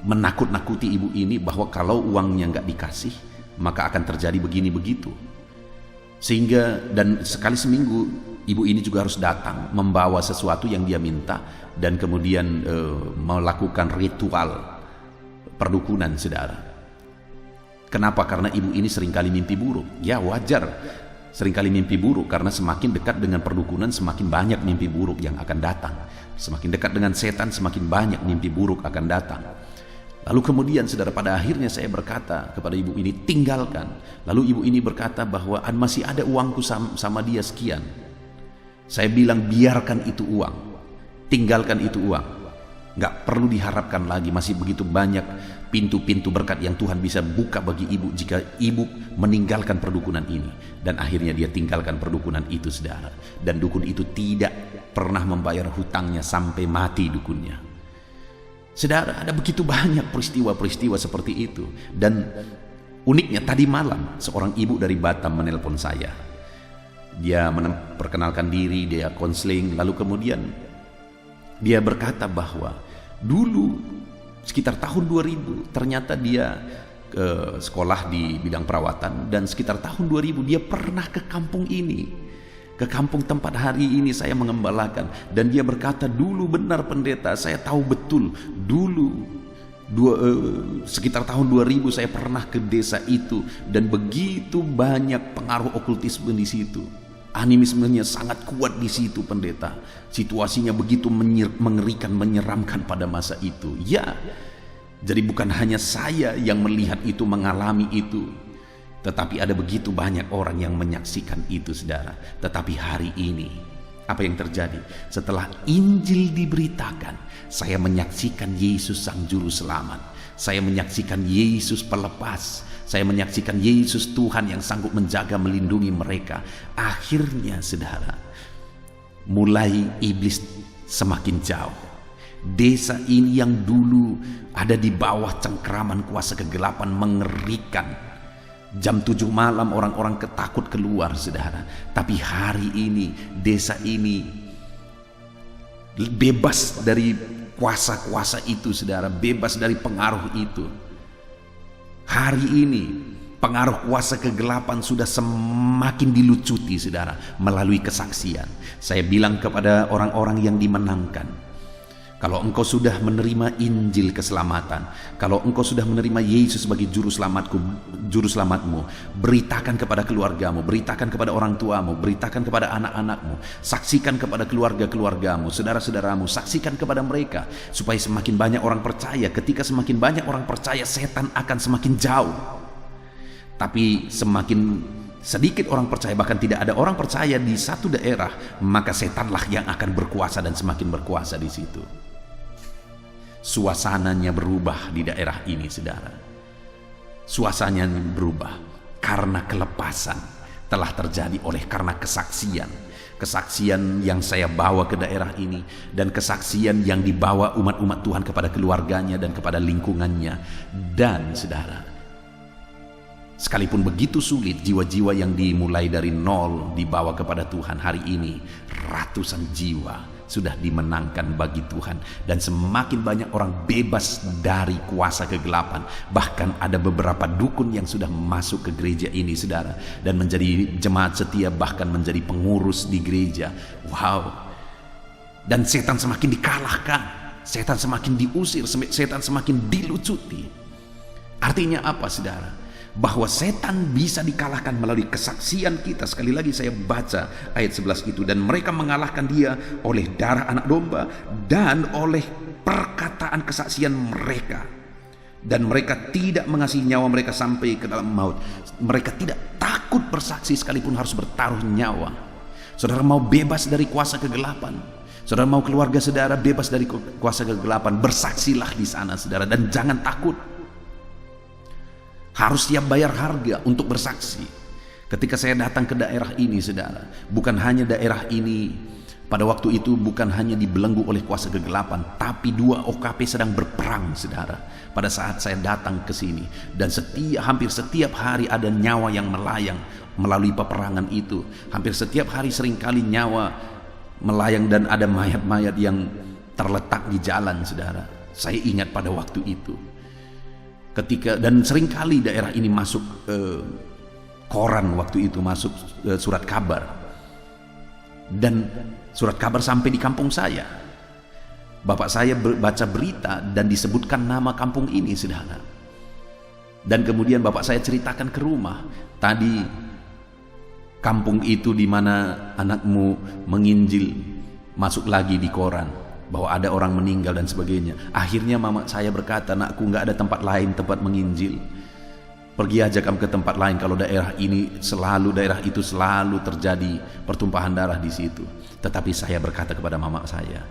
menakut-nakuti ibu ini bahwa kalau uangnya nggak dikasih maka akan terjadi begini begitu. Sehingga dan sekali seminggu ibu ini juga harus datang membawa sesuatu yang dia minta dan kemudian melakukan ritual perdukunan, saudara. Kenapa? Karena ibu ini seringkali mimpi buruk. Ya wajar, seringkali mimpi buruk karena semakin dekat dengan perdukunan semakin banyak mimpi buruk yang akan datang. Semakin dekat dengan setan semakin banyak mimpi buruk akan datang. Lalu kemudian saudara, pada akhirnya saya berkata kepada ibu ini, "Tinggalkan." Lalu ibu ini berkata bahwa masih ada uangku sama dia sekian. Saya bilang, biarkan itu uang, tinggalkan itu uang. Nggak perlu diharapkan lagi, masih begitu banyak pintu-pintu berkat yang Tuhan bisa buka bagi ibu jika ibu meninggalkan perdukunan ini. Dan akhirnya dia tinggalkan perdukunan itu, saudara. Dan dukun itu tidak pernah membayar hutangnya sampai mati dukunnya. Saudara, ada begitu banyak peristiwa-peristiwa seperti itu. Dan uniknya tadi malam seorang ibu dari Batam menelpon saya. Dia memperkenalkan diri, dia konseling, lalu kemudian dia berkata bahwa dulu sekitar tahun 2000 ternyata dia sekolah di bidang perawatan, dan sekitar tahun 2000 dia pernah ke kampung ini, ke kampung tempat hari ini saya mengembalakan. Dan dia berkata, "Dulu benar pendeta, saya tahu betul dulu sekitar tahun 2000 saya pernah ke desa itu dan begitu banyak pengaruh okultisme di situ. Animismenya sangat kuat di situ pendeta. Situasinya begitu mengerikan, menyeramkan pada masa itu." Ya, jadi bukan hanya saya yang melihat itu, mengalami itu, tetapi ada begitu banyak orang yang menyaksikan itu, saudara. Tetapi hari ini apa yang terjadi? Setelah Injil diberitakan, saya menyaksikan Yesus Sang Juru Selamat. Saya menyaksikan Yesus pelepas. Saya menyaksikan Yesus Tuhan yang sanggup menjaga, melindungi mereka. Akhirnya saudara, mulai iblis semakin jauh. Desa ini yang dulu ada di bawah cengkraman kuasa kegelapan mengerikan. Jam 7 malam orang-orang ketakut keluar, saudara. Tapi hari ini desa ini bebas dari kuasa-kuasa itu, saudara. Bebas dari pengaruh itu. Hari ini pengaruh kuasa kegelapan sudah semakin dilucuti, saudara, melalui kesaksian. Saya bilang kepada orang-orang yang dimenangkan, kalau engkau sudah menerima Injil keselamatan, kalau engkau sudah menerima Yesus sebagai juru selamatmu, beritakan kepada keluargamu, beritakan kepada orang tuamu, beritakan kepada anak-anakmu, saksikan kepada keluarga-keluargamu, saudara-saudaramu, saksikan kepada mereka, supaya semakin banyak orang percaya. Ketika semakin banyak orang percaya, setan akan semakin jauh. Tapi semakin sedikit orang percaya, bahkan tidak ada orang percaya di satu daerah, maka setanlah yang akan berkuasa dan semakin berkuasa di situ. Suasananya berubah di daerah ini, saudara. Suasananya berubah karena kelepasan telah terjadi karena kesaksian, kesaksian yang saya bawa ke daerah ini, dan kesaksian yang dibawa umat-umat Tuhan kepada keluarganya dan kepada lingkungannya. Dan saudara, sekalipun begitu sulit, jiwa-jiwa yang dimulai dari nol dibawa kepada Tuhan, hari ini ratusan jiwa sudah dimenangkan bagi Tuhan, dan semakin banyak orang bebas dari kuasa kegelapan. Bahkan ada beberapa dukun yang sudah masuk ke gereja ini, saudara, dan menjadi jemaat setia, bahkan menjadi pengurus di gereja. Wow. Dan setan semakin dikalahkan, setan semakin diusir, setan semakin dilucuti. Artinya apa, saudara? Bahwa setan bisa dikalahkan melalui kesaksian kita. Sekali lagi saya baca ayat 11 itu, dan mereka mengalahkan dia oleh darah anak domba dan oleh perkataan kesaksian mereka, dan mereka tidak mengasihi nyawa mereka sampai ke dalam maut. Mereka tidak takut bersaksi sekalipun harus bertaruh nyawa. Saudara mau bebas dari kuasa kegelapan, saudara mau keluarga saudara bebas dari kuasa kegelapan, bersaksilah di sana, saudara, dan jangan takut. Harus siap bayar harga untuk bersaksi. Ketika saya datang ke daerah ini, saudara, bukan hanya daerah ini pada waktu itu bukan hanya dibelenggu oleh kuasa kegelapan, tapi 2 OKP sedang berperang, saudara, pada saat saya datang ke sini. Dan hampir setiap hari ada nyawa yang melayang melalui peperangan itu. Hampir setiap hari seringkali nyawa melayang, dan ada mayat-mayat yang terletak di jalan, saudara. Saya ingat pada waktu itu. Dan seringkali daerah ini masuk koran waktu itu, masuk surat kabar, dan surat kabar sampai di kampung saya. Bapak saya baca berita dan disebutkan nama kampung ini, saudara. Dan kemudian bapak saya ceritakan ke rumah, tadi kampung itu di mana anakmu menginjil, masuk lagi di koran bahwa ada orang meninggal dan sebagainya. Akhirnya mama saya berkata, "Nakku, nggak ada tempat lain tempat menginjil. Pergi aja kamu ke tempat lain, kalau daerah itu selalu terjadi pertumpahan darah di situ." Tetapi saya berkata kepada mama saya,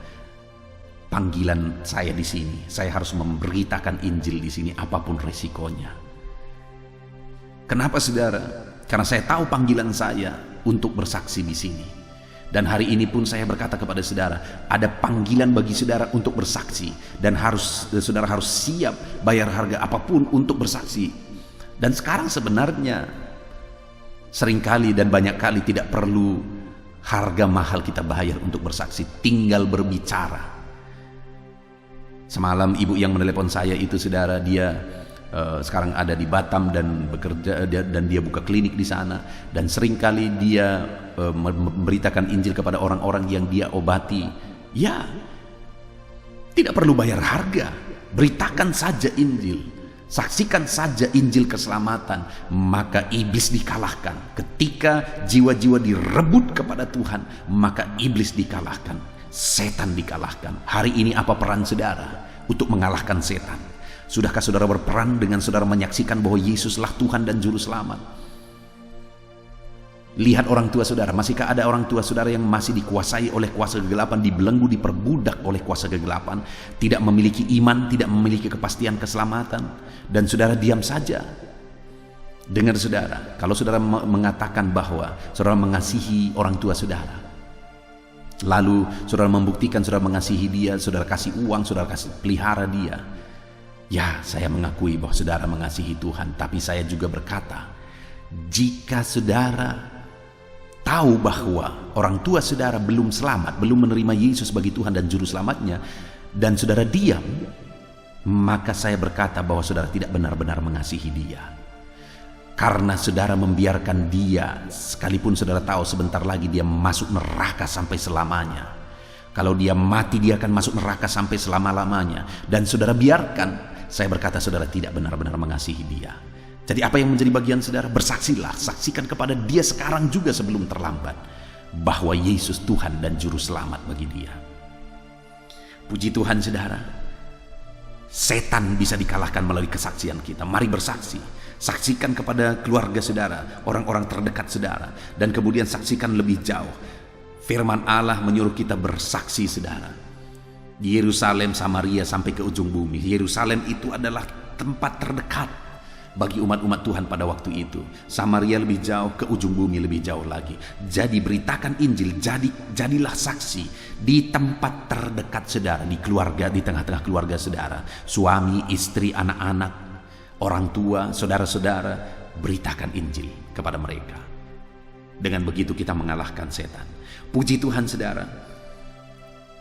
panggilan saya di sini, saya harus memberitakan Injil di sini apapun resikonya. Kenapa, saudara? Karena saya tahu panggilan saya untuk bersaksi di sini. Dan hari ini pun saya berkata kepada saudara, ada panggilan bagi saudara untuk bersaksi, dan saudara harus siap bayar harga apapun untuk bersaksi. Dan sekarang sebenarnya seringkali dan banyak kali tidak perlu harga mahal kita bayar untuk bersaksi, tinggal berbicara. Semalam ibu yang menelepon saya itu, saudara, dia sekarang ada di Batam dan bekerja, dan dia buka klinik di sana, dan seringkali dia memberitakan Injil kepada orang-orang yang dia obati. Ya, tidak perlu bayar harga, beritakan saja Injil, saksikan saja Injil keselamatan, maka iblis dikalahkan. Ketika jiwa-jiwa direbut kepada Tuhan, maka iblis dikalahkan, setan dikalahkan. Hari ini apa peran saudara untuk mengalahkan setan? Sudahkah saudara berperan dengan saudara menyaksikan bahwa Yesuslah Tuhan dan Juru Selamat? Lihat orang tua saudara, masihkah ada orang tua saudara yang masih dikuasai oleh kuasa kegelapan, dibelenggu, diperbudak oleh kuasa kegelapan, tidak memiliki iman, tidak memiliki kepastian keselamatan, dan saudara diam saja? Dengar saudara, kalau saudara mengatakan bahwa saudara mengasihi orang tua saudara, lalu saudara membuktikan saudara mengasihi dia, saudara kasih uang, saudara kasih pelihara dia, ya, saya mengakui bahwa saudara mengasihi Tuhan. Tapi saya juga berkata, jika saudara tahu bahwa orang tua saudara belum selamat, belum menerima Yesus sebagai Tuhan dan Juru Selamatnya, dan saudara diam, maka saya berkata bahwa saudara tidak benar-benar mengasihi dia. Karena saudara membiarkan dia, sekalipun saudara tahu sebentar lagi dia masuk neraka sampai selamanya. Kalau dia mati, dia akan masuk neraka sampai selama-lamanya, dan saudara biarkan. Saya berkata saudara tidak benar-benar mengasihi dia. Jadi apa yang menjadi bagian saudara? Bersaksilah, saksikan kepada dia sekarang juga sebelum terlambat bahwa Yesus Tuhan dan Juru Selamat bagi dia. Puji Tuhan, saudara. Setan bisa dikalahkan melalui kesaksian kita. Mari bersaksi. Saksikan kepada keluarga saudara, orang-orang terdekat saudara, dan kemudian saksikan lebih jauh. Firman Allah menyuruh kita bersaksi, saudara. Di Yerusalem, Samaria, sampai ke ujung bumi. Yerusalem itu adalah tempat terdekat bagi umat-umat Tuhan pada waktu itu. Samaria lebih jauh, ke ujung bumi lebih jauh lagi. Jadi beritakan Injil, jadilah saksi di tempat terdekat saudara, di keluarga, di tengah-tengah keluarga saudara, suami, istri, anak-anak, orang tua, saudara-saudara. Beritakan Injil kepada mereka. Dengan begitu kita mengalahkan setan. Puji Tuhan saudara.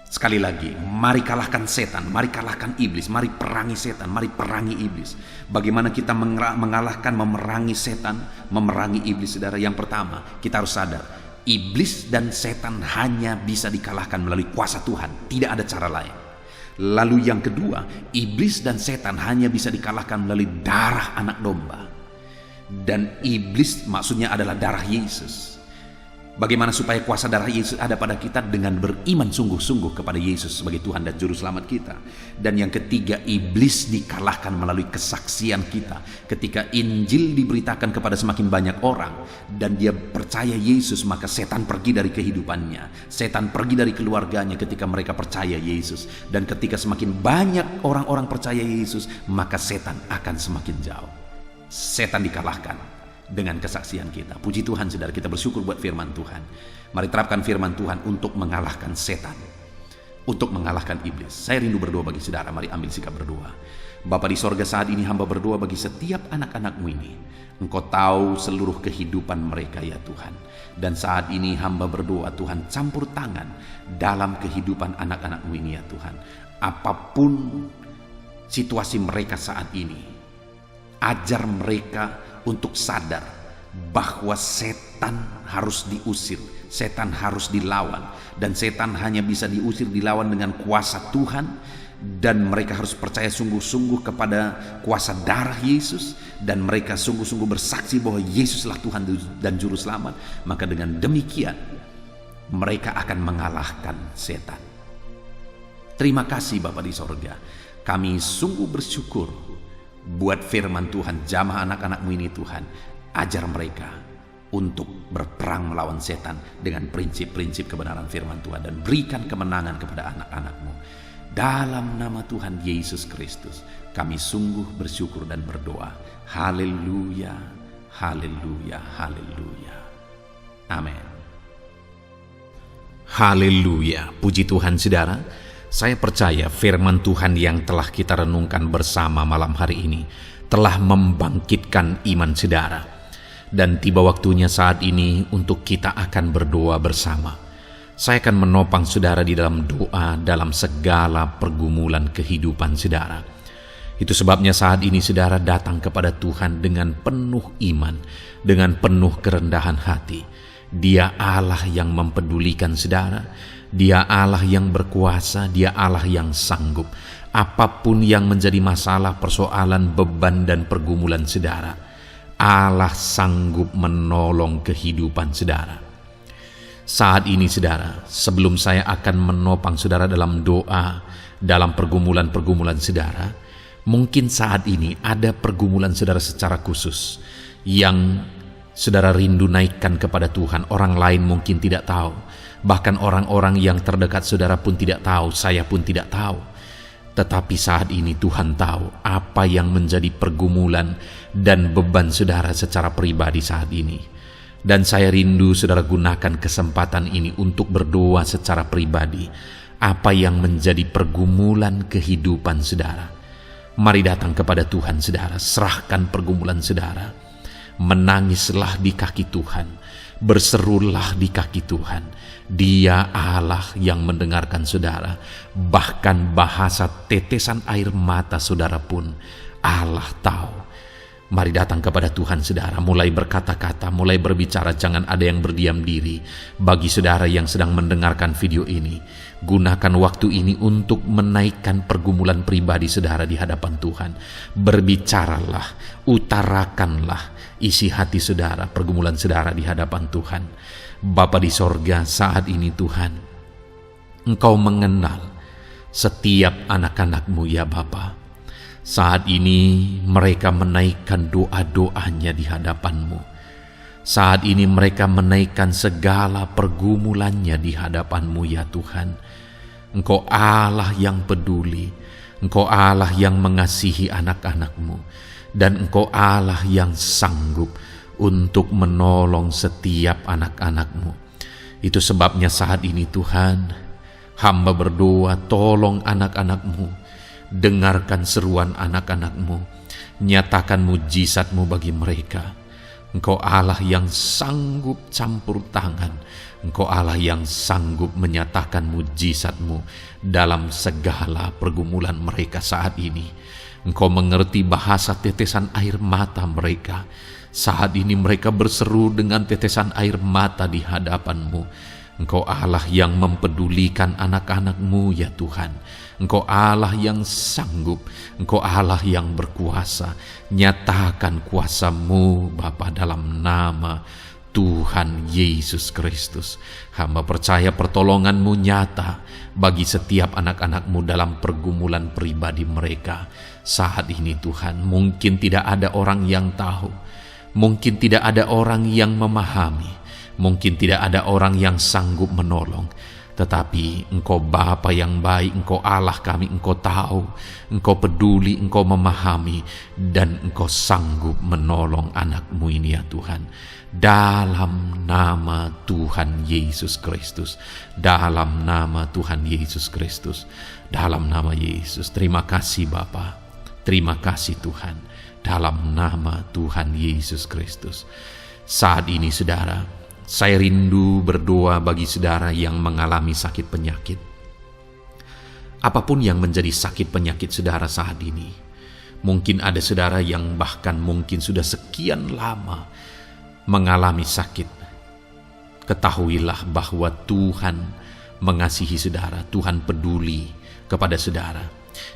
Sekali lagi, mari kalahkan setan, mari kalahkan iblis, mari perangi setan, mari perangi iblis. Bagaimana kita mengalahkan, memerangi setan, memerangi iblis saudara? Yang pertama, kita harus sadar, iblis dan setan hanya bisa dikalahkan melalui kuasa Tuhan, tidak ada cara lain. Lalu yang kedua, iblis dan setan hanya bisa dikalahkan melalui darah anak domba. Dan iblis maksudnya adalah darah Yesus. Bagaimana supaya kuasa darah Yesus ada pada kita? Dengan beriman sungguh-sungguh kepada Yesus sebagai Tuhan dan Juru Selamat kita. Dan yang ketiga, iblis dikalahkan melalui kesaksian kita. Ketika Injil diberitakan kepada semakin banyak orang dan dia percaya Yesus, maka setan pergi dari kehidupannya. Setan pergi dari keluarganya ketika mereka percaya Yesus. Dan ketika semakin banyak orang-orang percaya Yesus, maka setan akan semakin jauh. Setan dikalahkan dengan kesaksian kita. Puji Tuhan saudara, kita bersyukur buat firman Tuhan. Mari terapkan firman Tuhan untuk mengalahkan setan, untuk mengalahkan iblis. Saya rindu berdoa bagi saudara. Mari ambil sikap berdoa. Bapa di sorga, saat ini hamba berdoa bagi setiap anak-anak-Mu ini. Engkau tahu seluruh kehidupan mereka ya Tuhan. Dan saat ini hamba berdoa, Tuhan, campur tangan dalam kehidupan anak-anak-Mu ini ya Tuhan. Apapun situasi mereka saat ini, ajar mereka untuk sadar bahwa setan harus diusir, setan harus dilawan, dan setan hanya bisa diusir, dilawan dengan kuasa Tuhan. Dan mereka harus percaya sungguh-sungguh kepada kuasa darah Yesus, dan mereka sungguh-sungguh bersaksi bahwa Yesuslah Tuhan dan Juru Selamat. Maka dengan demikian mereka akan mengalahkan setan. Terima kasih Bapa di sorga. Kami sungguh bersyukur buat firman Tuhan, jamah anak-anak-Mu ini Tuhan. Ajar mereka untuk berperang melawan setan dengan prinsip-prinsip kebenaran firman Tuhan, dan berikan kemenangan kepada anak-anak-Mu. Dalam nama Tuhan Yesus Kristus kami sungguh bersyukur dan berdoa. Haleluya, haleluya, haleluya. Amin. Haleluya, puji Tuhan saudara. Saya percaya firman Tuhan yang telah kita renungkan bersama malam hari ini telah membangkitkan iman saudara. Dan tiba waktunya saat ini untuk kita akan berdoa bersama. Saya akan menopang saudara di dalam doa dalam segala pergumulan kehidupan saudara. Itu sebabnya saat ini saudara datang kepada Tuhan dengan penuh iman, dengan penuh kerendahan hati. Dia Allah yang mempedulikan saudara. Dia Allah yang berkuasa, Dia Allah yang sanggup. Apapun yang menjadi masalah, persoalan, beban, dan pergumulan saudara, Allah sanggup menolong kehidupan saudara. Saat ini saudara, sebelum saya akan menopang saudara dalam doa, dalam pergumulan-pergumulan saudara, mungkin saat ini ada pergumulan saudara secara khusus yang saudara rindu naikkan kepada Tuhan. Orang lain mungkin tidak tahu. Bahkan orang-orang yang terdekat saudara pun tidak tahu, saya pun tidak tahu. Tetapi saat ini Tuhan tahu apa yang menjadi pergumulan dan beban saudara secara pribadi saat ini. Dan saya rindu saudara gunakan kesempatan ini untuk berdoa secara pribadi. Apa yang menjadi pergumulan kehidupan saudara. Mari datang kepada Tuhan saudara, serahkan pergumulan saudara. Menangislah di kaki Tuhan, berserulah di kaki Tuhan. Dia Allah yang mendengarkan saudara. Bahkan bahasa tetesan air mata saudara pun Allah tahu. Mari datang kepada Tuhan saudara, mulai berkata-kata, mulai berbicara, jangan ada yang berdiam diri. Bagi saudara yang sedang mendengarkan video ini, gunakan waktu ini untuk menaikkan pergumulan pribadi saudara di hadapan Tuhan. Berbicaralah, utarakanlah isi hati saudara, pergumulan saudara di hadapan Tuhan. Bapa di sorga, saat ini Tuhan, Engkau mengenal setiap anak-anak-Mu ya Bapa. Saat ini mereka menaikkan doa-doanya di hadapan-Mu. Saat ini mereka menaikkan segala pergumulannya di hadapan-Mu ya Tuhan. Engkau Allah yang peduli, Engkau Allah yang mengasihi anak-anak-Mu. dan Engkau Allah yang sanggup untuk menolong setiap anak-anak-Mu. Itu sebabnya saat ini Tuhan, hamba berdoa, tolong anak-anak-Mu, dengarkan seruan anak-anak-Mu, nyatakan mujizat-Mu bagi mereka. Engkau Allah yang sanggup campur tangan, Engkau Allah yang sanggup menyatakan mujizat-Mu dalam segala pergumulan mereka saat ini. Engkau mengerti bahasa tetesan air mata mereka. Saat ini mereka berseru dengan tetesan air mata di hadapan-Mu. Engkau Allah yang mempedulikan anak-anak-Mu ya Tuhan. Engkau Allah yang sanggup, Engkau Allah yang berkuasa. Nyatakan kuasa-Mu Bapa dalam nama Tuhan Yesus Kristus. Hamba percaya pertolongan-Mu nyata bagi setiap anak-anak-Mu dalam pergumulan pribadi mereka. Saat ini Tuhan, mungkin tidak ada orang yang tahu, mungkin tidak ada orang yang memahami, mungkin tidak ada orang yang sanggup menolong. Tetapi Engkau Bapa yang baik, Engkau Allah kami, Engkau tahu, Engkau peduli, Engkau memahami, dan Engkau sanggup menolong anak-Mu ini ya Tuhan. Dalam nama Tuhan Yesus Kristus, dalam nama Tuhan Yesus Kristus, dalam nama Yesus. Terima kasih Bapa, terima kasih Tuhan, dalam nama Tuhan Yesus Kristus. Saat ini saudara, saya rindu berdoa bagi saudara yang mengalami sakit penyakit. Apapun yang menjadi sakit penyakit saudara saat ini, mungkin ada saudara yang bahkan mungkin sudah sekian lama mengalami sakit. Ketahuilah bahwa Tuhan mengasihi saudara, Tuhan peduli kepada saudara.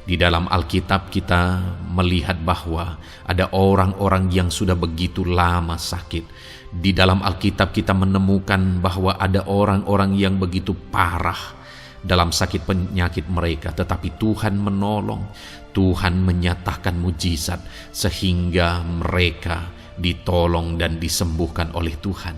Di dalam Alkitab kita melihat bahwa ada orang-orang yang sudah begitu lama sakit. Di dalam Alkitab kita menemukan bahwa ada orang-orang yang begitu parah dalam sakit penyakit mereka, tetapi Tuhan menolong, Tuhan menyatakan mujizat sehingga mereka ditolong dan disembuhkan oleh Tuhan.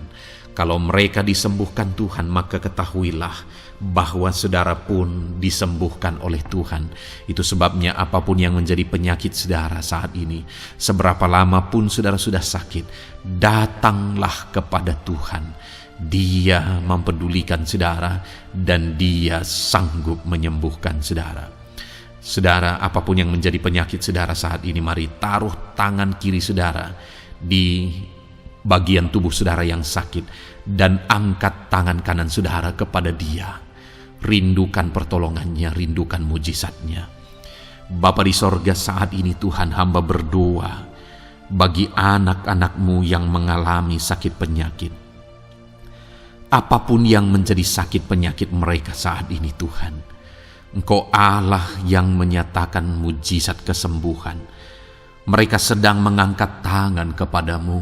Kalau mereka disembuhkan Tuhan, maka ketahuilah bahwa saudara pun disembuhkan oleh Tuhan. Itu sebabnya apapun yang menjadi penyakit saudara saat ini, seberapa lama pun saudara sudah sakit, datanglah kepada Tuhan. Dia mempedulikan saudara dan Dia sanggup menyembuhkan saudara. Saudara, apapun yang menjadi penyakit saudara saat ini, mari taruh tangan kiri saudara di bagian tubuh saudara yang sakit dan angkat tangan kanan saudara kepada Dia. Rindukan pertolongannya, rindukan mujizatnya. Bapa di sorga, saat ini Tuhan, hamba berdoa bagi anak-anak-Mu yang mengalami sakit penyakit. Apapun yang menjadi sakit penyakit mereka saat ini Tuhan, Engkau Allah yang menyatakan mujizat kesembuhan. Mereka sedang mengangkat tangan kepadamu.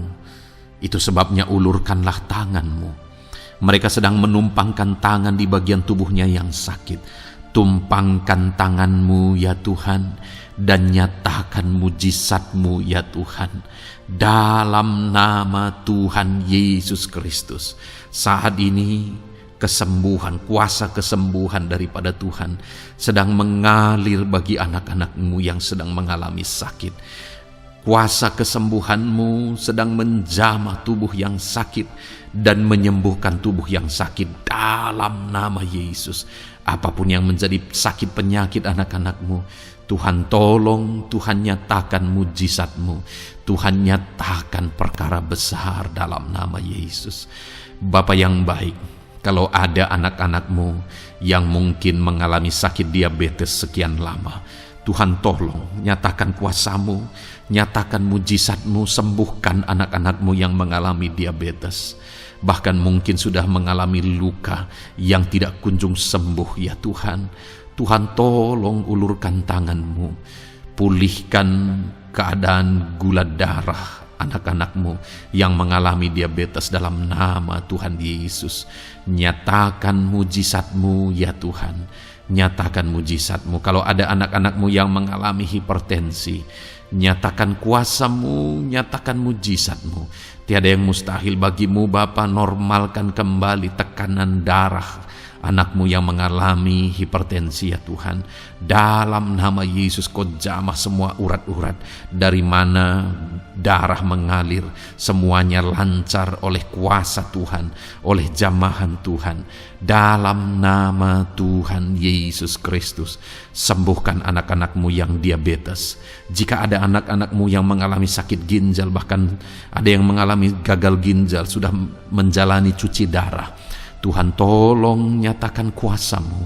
Itu sebabnya ulurkanlah tangan-Mu. Mereka sedang menumpangkan tangan di bagian tubuhnya yang sakit. Tumpangkan tangan-Mu ya Tuhan, dan nyatakan mujizat-Mu ya Tuhan. Dalam nama Tuhan Yesus Kristus. Saat ini kesembuhan, kuasa kesembuhan daripada Tuhan sedang mengalir bagi anak-anak-Mu yang sedang mengalami sakit. Kuasa kesembuhan-Mu sedang menjamah tubuh yang sakit dan menyembuhkan tubuh yang sakit dalam nama Yesus. Apapun yang menjadi sakit penyakit anak-anak-Mu, Tuhan tolong, Tuhan nyatakan mujizat-Mu, Tuhan nyatakan perkara besar dalam nama Yesus. Bapa yang baik, kalau ada anak-anak-Mu yang mungkin mengalami sakit diabetes sekian lama, Tuhan tolong, nyatakan kuasa-Mu, nyatakan mujizat-Mu, sembuhkan anak-anak-Mu yang mengalami diabetes. Bahkan mungkin sudah mengalami luka yang tidak kunjung sembuh ya Tuhan. Tuhan tolong ulurkan tangan-Mu, pulihkan keadaan gula darah anak-anak-Mu yang mengalami diabetes dalam nama Tuhan Yesus. Nyatakan mujizat-Mu ya Tuhan, nyatakan mujizat-Mu. Kalau ada anak-anak-Mu yang mengalami hipertensi, nyatakan kuasa-Mu, nyatakan mujizat-Mu. Tiada yang mustahil bagi-Mu Bapa. Normalkan kembali tekanan darah Anak-Mu yang mengalami hipertensi ya Tuhan, dalam nama Yesus Kau jamah semua urat-urat dari mana darah mengalir, semuanya lancar oleh kuasa Tuhan, oleh jamahan Tuhan. Dalam nama Tuhan Yesus Kristus, sembuhkan anak-anak-Mu yang diabetes. Jika ada anak-anak-Mu yang mengalami sakit ginjal, bahkan ada yang mengalami gagal ginjal, sudah menjalani cuci darah, Tuhan tolong nyatakan kuasa-Mu,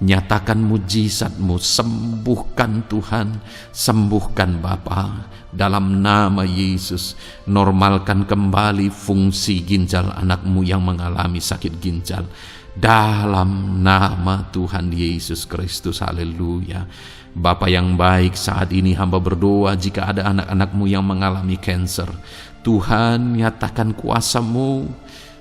nyatakan mujizat-Mu, sembuhkan Tuhan, sembuhkan Bapa, dalam nama Yesus. Normalkan kembali fungsi ginjal anak-Mu yang mengalami sakit ginjal, dalam nama Tuhan Yesus Kristus. Haleluya. Bapa yang baik, saat ini hamba berdoa jika ada anak-anak-Mu yang mengalami kanker, Tuhan nyatakan kuasa-Mu,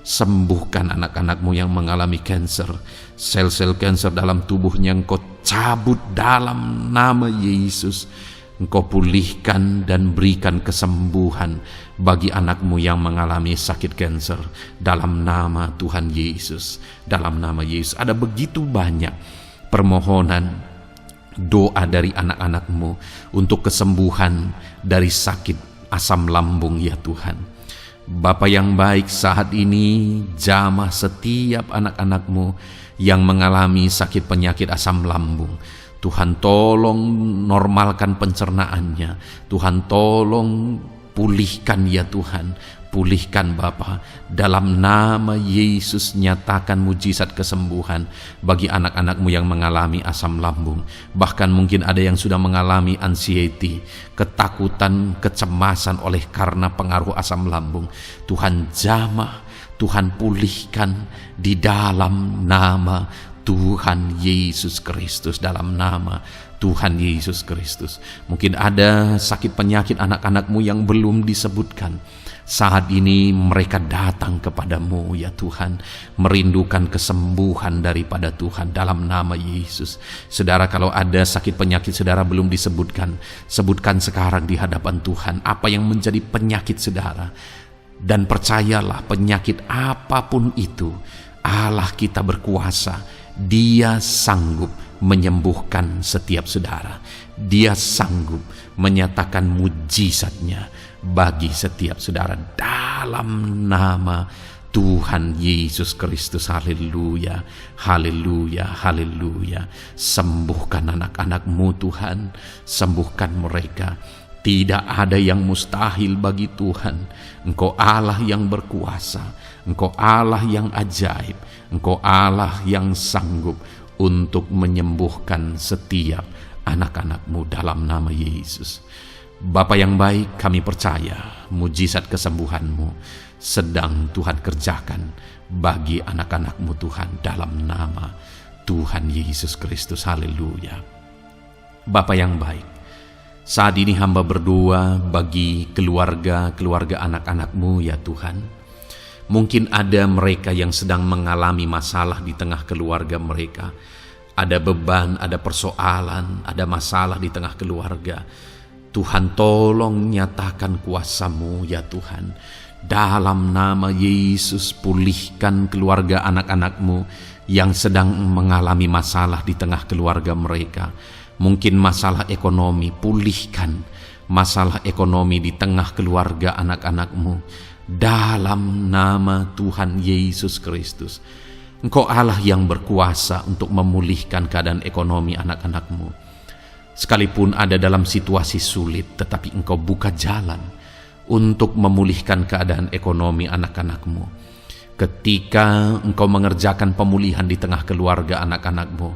sembuhkan anak-anak-Mu yang mengalami kanker. Sel-sel kanker dalam tubuhnya Engkau cabut dalam nama Yesus. Engkau pulihkan dan berikan kesembuhan bagi anak-Mu yang mengalami sakit kanker, dalam nama Tuhan Yesus. Dalam nama Yesus. Ada begitu banyak permohonan doa dari anak-anak-Mu untuk kesembuhan dari sakit asam lambung ya Tuhan. Bapa yang baik, saat ini jamah setiap anak-anak-Mu yang mengalami sakit penyakit asam lambung. Tuhan tolong normalkan pencernaannya. Tuhan tolong pulihkan ya Tuhan. Pulihkan Bapa, dalam nama Yesus. Nyatakan mujizat kesembuhan bagi anak-anak-Mu yang mengalami asam lambung. Bahkan mungkin ada yang sudah mengalami anxiety, ketakutan, kecemasan oleh karena pengaruh asam lambung. Tuhan jamah, Tuhan pulihkan di dalam nama Tuhan Yesus Kristus, dalam nama Tuhan Yesus Kristus. Mungkin ada sakit penyakit anak-anak-Mu yang belum disebutkan. Saat ini mereka datang kepadamu ya Tuhan, merindukan kesembuhan daripada Tuhan dalam nama Yesus. Saudara, kalau ada sakit penyakit saudara belum disebutkan, sebutkan sekarang di hadapan Tuhan apa yang menjadi penyakit saudara. Dan percayalah, penyakit apapun itu, Allah kita berkuasa. Dia sanggup menyembuhkan setiap saudara. Dia sanggup menyatakan mujizatnya bagi setiap saudara dalam nama Tuhan Yesus Kristus. Haleluya, haleluya, haleluya. Sembuhkan anak-anak-Mu Tuhan, sembuhkan mereka. Tidak ada yang mustahil bagi Tuhan. Engkau Allah yang berkuasa, Engkau Allah yang ajaib, Engkau Allah yang sanggup untuk menyembuhkan setiap anak-anak-Mu dalam nama Yesus. Bapa yang baik, kami percaya mujizat kesembuhan-Mu sedang Tuhan kerjakan bagi anak-anak-Mu Tuhan dalam nama Tuhan Yesus Kristus. Haleluya. Bapa yang baik, saat ini hamba berdoa bagi keluarga anak-anak-Mu ya Tuhan. Mungkin ada mereka yang sedang mengalami masalah di tengah keluarga mereka. Ada beban, ada persoalan, ada masalah di tengah keluarga. Tuhan tolong nyatakan kuasa-Mu ya Tuhan. Dalam nama Yesus, pulihkan keluarga anak-anak-Mu yang sedang mengalami masalah di tengah keluarga mereka. Mungkin masalah ekonomi, pulihkan masalah ekonomi di tengah keluarga anak-anak-Mu. Dalam nama Tuhan Yesus Kristus. Engkau Allah yang berkuasa untuk memulihkan keadaan ekonomi anak-anak-Mu. Sekalipun ada dalam situasi sulit, tetapi Engkau buka jalan untuk memulihkan keadaan ekonomi anak-anak-Mu. Ketika Engkau mengerjakan pemulihan di tengah keluarga anak-anak-Mu,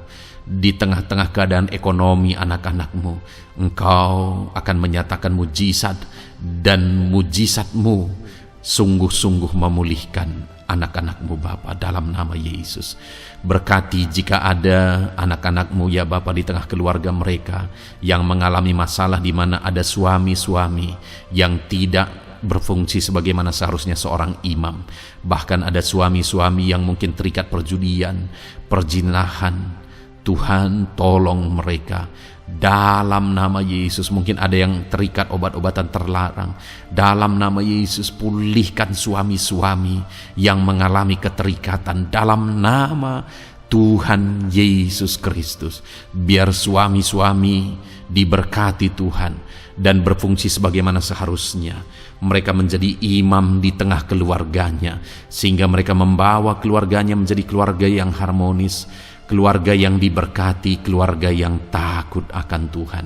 di tengah-tengah keadaan ekonomi anak-anak-Mu, Engkau akan menyatakan mujizat, dan mujizat-Mu sungguh-sungguh memulihkan anak-anak-Mu Bapa dalam nama Yesus. Berkati jika ada anak-anak-Mu ya Bapa di tengah keluarga mereka yang mengalami masalah, di mana ada suami-suami yang tidak berfungsi sebagaimana seharusnya seorang imam. Bahkan ada suami-suami yang mungkin terikat perjudian, perjinahan. Tuhan tolong mereka dalam nama Yesus. Mungkin ada yang terikat obat-obatan terlarang. Dalam nama Yesus, pulihkan suami-suami yang mengalami keterikatan. Dalam nama Tuhan Yesus Kristus. Biar suami-suami diberkati Tuhan dan berfungsi sebagaimana seharusnya. Mereka menjadi imam di tengah keluarganya, sehingga mereka membawa keluarganya menjadi keluarga yang harmonis, keluarga yang diberkati, keluarga yang takut akan Tuhan.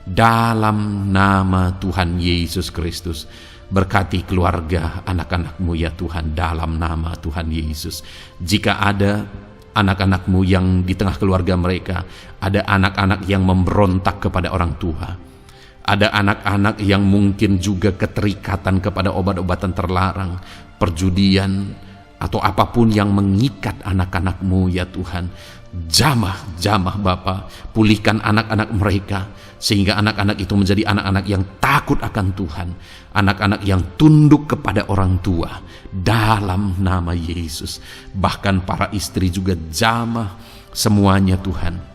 Dalam nama Tuhan Yesus Kristus, berkati keluarga anak-anak-Mu ya Tuhan, dalam nama Tuhan Yesus. Jika ada anak-anak-Mu yang di tengah keluarga mereka, ada anak-anak yang memberontak kepada orang tua, ada anak-anak yang mungkin juga keterikatan kepada obat-obatan terlarang, perjudian, atau apapun yang mengikat anak-anak-Mu ya Tuhan, jamah Bapa, pulihkan anak-anak mereka, sehingga anak-anak itu menjadi anak-anak yang takut akan Tuhan, anak-anak yang tunduk kepada orang tua, dalam nama Yesus. Bahkan para istri juga jamah semuanya Tuhan,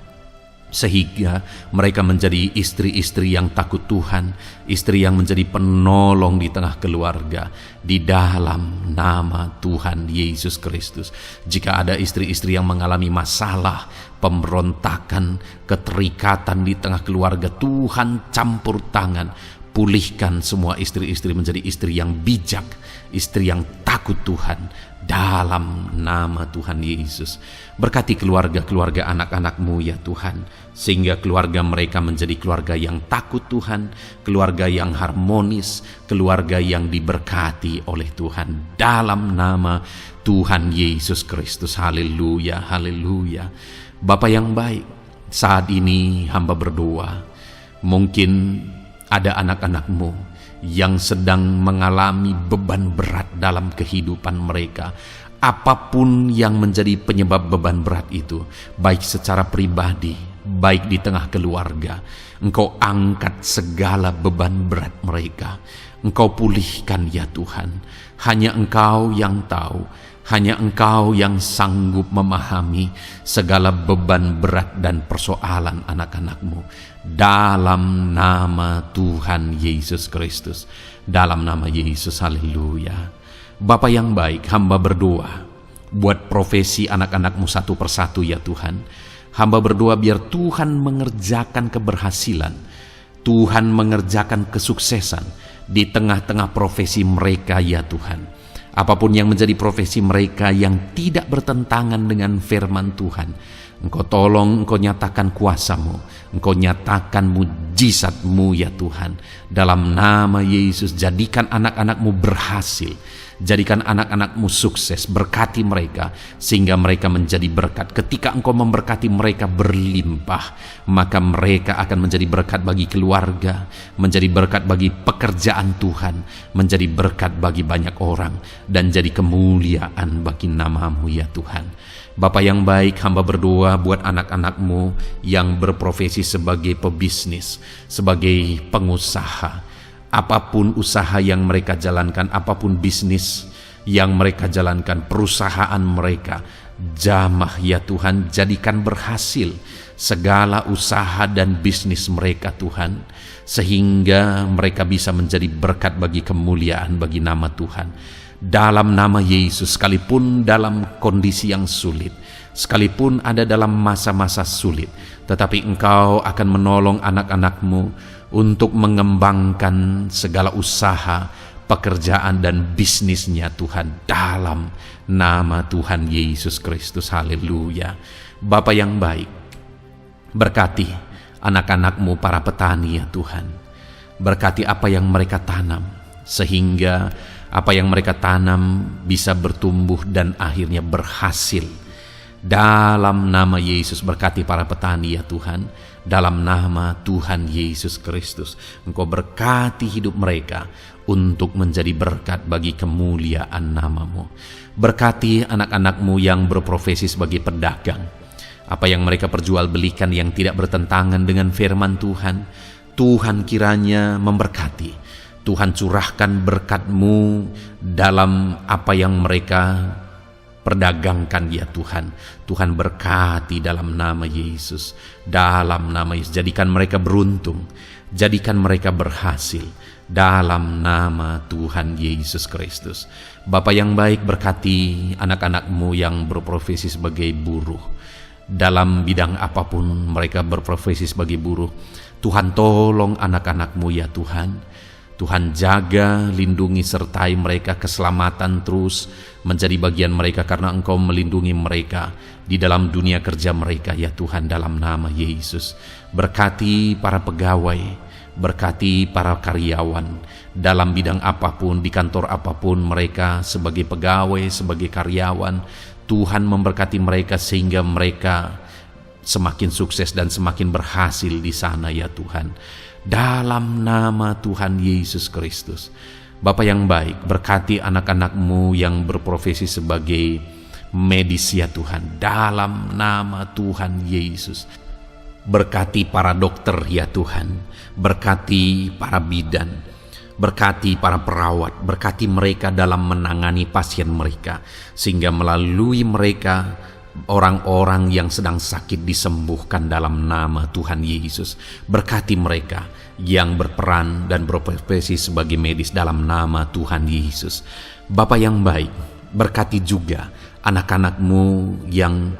sehingga mereka menjadi istri-istri yang takut Tuhan, istri yang menjadi penolong di tengah keluarga, di dalam nama Tuhan Yesus Kristus. Jika ada istri-istri yang mengalami masalah, pemberontakan, keterikatan di tengah keluarga, Tuhan campur tangan, pulihkan semua istri-istri menjadi istri yang bijak, istri yang takut Tuhan, dalam nama Tuhan Yesus. Berkati keluarga-keluarga anak-anak-Mu ya Tuhan, sehingga keluarga mereka menjadi keluarga yang takut Tuhan, keluarga yang harmonis, keluarga yang diberkati oleh Tuhan, dalam nama Tuhan Yesus Kristus. Haleluya, haleluya. Bapa yang baik, saat ini hamba berdoa, mungkin ada anak-anak-Mu yang sedang mengalami beban berat dalam kehidupan mereka. Apapun yang menjadi penyebab beban berat itu, baik secara pribadi, baik di tengah keluarga, Engkau angkat segala beban berat mereka. Engkau pulihkan ya Tuhan. Hanya Engkau yang tahu, hanya Engkau yang sanggup memahami segala beban berat dan persoalan anak-anak-Mu. Dalam nama Tuhan Yesus Kristus, dalam nama Yesus, haleluya. Bapa yang baik, hamba berdoa buat profesi anak-anak-Mu satu persatu ya Tuhan. Hamba berdoa biar Tuhan mengerjakan keberhasilan, Tuhan mengerjakan kesuksesan di tengah-tengah profesi mereka ya Tuhan. Apapun yang menjadi profesi mereka yang tidak bertentangan dengan firman Tuhan, Engkau tolong, Engkau nyatakan kuasa-Mu, Engkau nyatakan mujizat-Mu ya Tuhan. Dalam nama Yesus, jadikan anak-anak-Mu berhasil, jadikan anak-anak-Mu sukses, berkati mereka sehingga mereka menjadi berkat. Ketika Engkau memberkati mereka berlimpah, maka mereka akan menjadi berkat bagi keluarga, menjadi berkat bagi pekerjaan Tuhan, menjadi berkat bagi banyak orang, dan jadi kemuliaan bagi nama-Mu ya Tuhan. Bapa yang baik, hamba berdoa buat anak-anak-Mu yang berprofesi sebagai pebisnis, sebagai pengusaha. Apapun usaha yang mereka jalankan, apapun bisnis yang mereka jalankan, perusahaan mereka, jamah ya Tuhan, jadikan berhasil segala usaha dan bisnis mereka Tuhan, sehingga mereka bisa menjadi berkat bagi kemuliaan bagi nama Tuhan. Dalam nama Yesus, sekalipun dalam kondisi yang sulit, sekalipun ada dalam masa-masa sulit, tetapi Engkau akan menolong anak-anak-Mu untuk mengembangkan segala usaha, pekerjaan dan bisnisnya Tuhan, dalam nama Tuhan Yesus Kristus. Haleluya. Bapa yang baik, berkati anak-anak-Mu para petani ya Tuhan. Berkati apa yang mereka tanam, sehingga apa yang mereka tanam bisa bertumbuh dan akhirnya berhasil. Dalam nama Yesus, berkati para petani ya Tuhan. Dalam nama Tuhan Yesus Kristus, Engkau berkati hidup mereka untuk menjadi berkat bagi kemuliaan nama-Mu. Berkati anak-anak-Mu yang berprofesi sebagai pedagang. Apa yang mereka perjualbelikan yang tidak bertentangan dengan firman Tuhan, Tuhan kiranya memberkati. Tuhan curahkan berkat-Mu dalam apa yang mereka perdagangkan ya Tuhan. Tuhan berkati dalam nama Yesus. Dalam nama Yesus, jadikan mereka beruntung, jadikan mereka berhasil, dalam nama Tuhan Yesus Kristus. Bapa yang baik, berkati anak-anak-Mu yang berprofesi sebagai buruh. Dalam bidang apapun mereka berprofesi sebagai buruh, Tuhan tolong anak-anak-Mu ya Tuhan. Tuhan jaga, lindungi, sertai mereka, keselamatan terus menjadi bagian mereka karena Engkau melindungi mereka di dalam dunia kerja mereka ya Tuhan, dalam nama Yesus. Berkati para pegawai, berkati para karyawan dalam bidang apapun, di kantor apapun mereka sebagai pegawai, sebagai karyawan. Tuhan memberkati mereka sehingga mereka semakin sukses dan semakin berhasil di sana ya Tuhan, dalam nama Tuhan Yesus Kristus. Bapa yang baik, berkati anak-anak-Mu yang berprofesi sebagai medis ya Tuhan, dalam nama Tuhan Yesus. Berkati para dokter ya Tuhan, berkati para bidan, berkati para perawat, berkati mereka dalam menangani pasien mereka, sehingga melalui mereka orang-orang yang sedang sakit disembuhkan dalam nama Tuhan Yesus. Berkati mereka yang berperan dan berprofesi sebagai medis dalam nama Tuhan Yesus. Bapa yang baik, berkati juga anak-anak-Mu yang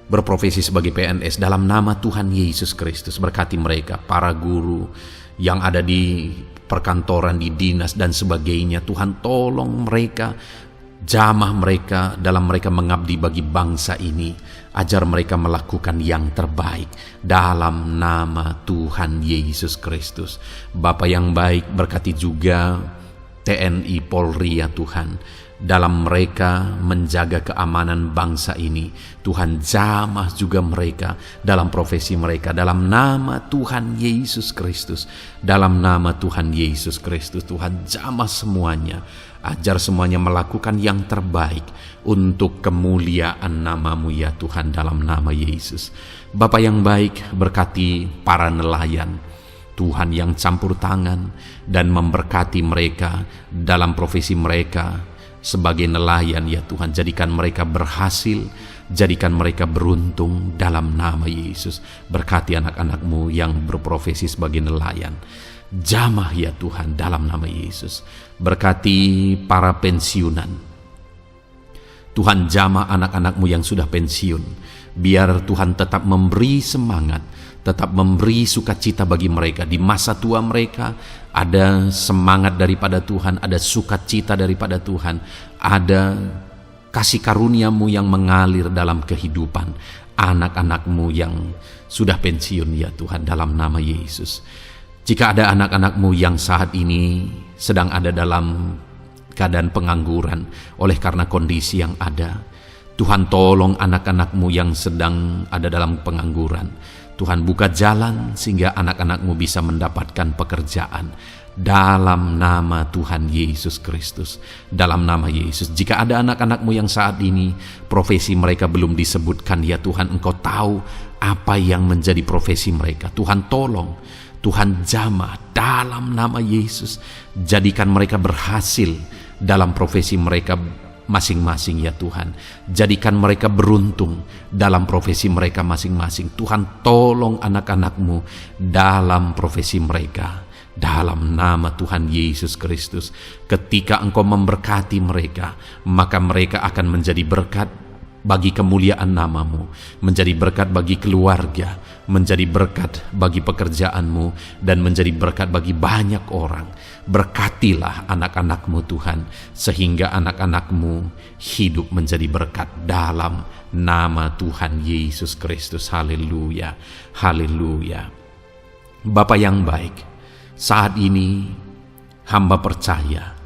berprofesi sebagai PNS dalam nama Tuhan Yesus Kristus. Berkati mereka, para guru yang ada di perkantoran, di dinas dan sebagainya. Tuhan tolong mereka, jamah mereka dalam mereka mengabdi bagi bangsa ini. Ajar mereka melakukan yang terbaik dalam nama Tuhan Yesus Kristus. Bapa yang baik, berkati juga TNI Polri ya Tuhan, dalam mereka menjaga keamanan bangsa ini. Tuhan jamah juga mereka dalam profesi mereka dalam nama Tuhan Yesus Kristus. Dalam nama Tuhan Yesus Kristus, Tuhan jamah semuanya. Ajar semuanya melakukan yang terbaik untuk kemuliaan nama-Mu ya Tuhan, dalam nama Yesus. Bapa yang baik, berkati para nelayan Tuhan yang campur tangan dan memberkati mereka dalam profesi mereka sebagai nelayan ya Tuhan. Jadikan mereka berhasil, jadikan mereka beruntung dalam nama Yesus. Berkati anak-anak-Mu yang berprofesi sebagai nelayan, jamah ya Tuhan dalam nama Yesus. Berkati para pensiunan Tuhan, jamah anak-anak-Mu yang sudah pensiun. Biar Tuhan tetap memberi semangat, tetap memberi sukacita bagi mereka di masa tua mereka. Ada semangat daripada Tuhan, ada sukacita daripada Tuhan, ada kasih karunia-Mu yang mengalir dalam kehidupan anak-anak-Mu yang sudah pensiun ya Tuhan, dalam nama Yesus. Jika ada anak-anak-Mu yang saat ini sedang ada dalam keadaan pengangguran oleh karena kondisi yang ada, Tuhan tolong anak-anak-Mu yang sedang ada dalam pengangguran. Tuhan buka jalan sehingga anak-anak-Mu bisa mendapatkan pekerjaan dalam nama Tuhan Yesus Kristus. Dalam nama Yesus. Jika ada anak-anak-Mu yang saat ini profesi mereka belum disebutkan ya Tuhan, Engkau tahu apa yang menjadi profesi mereka. Tuhan tolong, Tuhan jamah dalam nama Yesus. Jadikan mereka berhasil dalam profesi mereka masing-masing ya Tuhan. Jadikan mereka beruntung dalam profesi mereka masing-masing. Tuhan tolong anak-anak-Mu dalam profesi mereka dalam nama Tuhan Yesus Kristus. Ketika Engkau memberkati mereka, maka mereka akan menjadi berkat bagi kemuliaan nama-Mu, menjadi berkat bagi keluarga, menjadi berkat bagi pekerjaan-Mu, dan menjadi berkat bagi banyak orang. Berkatilah anak-anak-Mu Tuhan, sehingga anak-anak-Mu hidup menjadi berkat dalam nama Tuhan Yesus Kristus. Haleluya, haleluya. Bapa yang baik, saat ini hamba percaya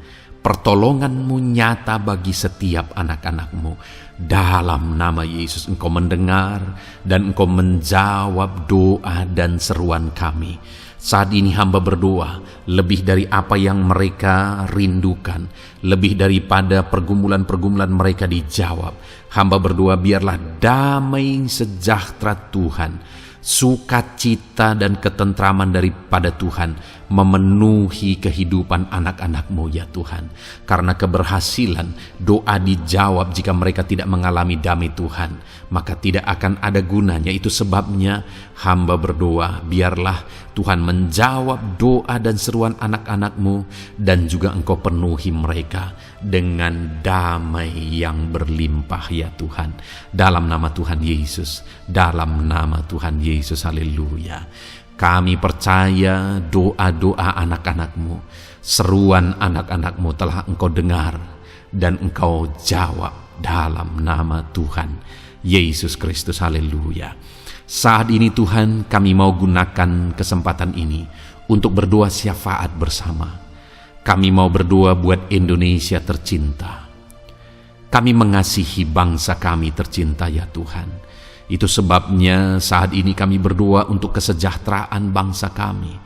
pertolongan-Mu nyata bagi setiap anak-anak-Mu. Dalam nama Yesus, Engkau mendengar dan Engkau menjawab doa dan seruan kami. Saat ini hamba berdoa lebih dari apa yang mereka rindukan, lebih daripada pergumulan-pergumulan mereka dijawab. Hamba berdoa biarlah damai sejahtera Tuhan, sukacita dan ketentraman daripada Tuhan memenuhi kehidupan anak-anak-Mu ya Tuhan. Karena keberhasilan doa dijawab jika mereka tidak mengalami damai Tuhan, maka tidak akan ada gunanya. Itu sebabnya hamba berdoa biarlah Tuhan menjawab doa dan seruan anak-anak-Mu, dan juga Engkau penuhi mereka dengan damai yang berlimpah ya Tuhan. Dalam nama Tuhan Yesus, dalam nama Tuhan Yesus, haleluya. Kami percaya doa-doa anak-anak-Mu, seruan anak-anak-Mu telah Engkau dengar dan Engkau jawab dalam nama Tuhan Yesus Kristus, haleluya. Saat ini Tuhan, kami mau gunakan kesempatan ini untuk berdoa syafaat bersama. Kami mau berdoa buat Indonesia tercinta. Kami mengasihi bangsa kami tercinta ya Tuhan. Itu sebabnya saat ini kami berdoa untuk kesejahteraan bangsa kami.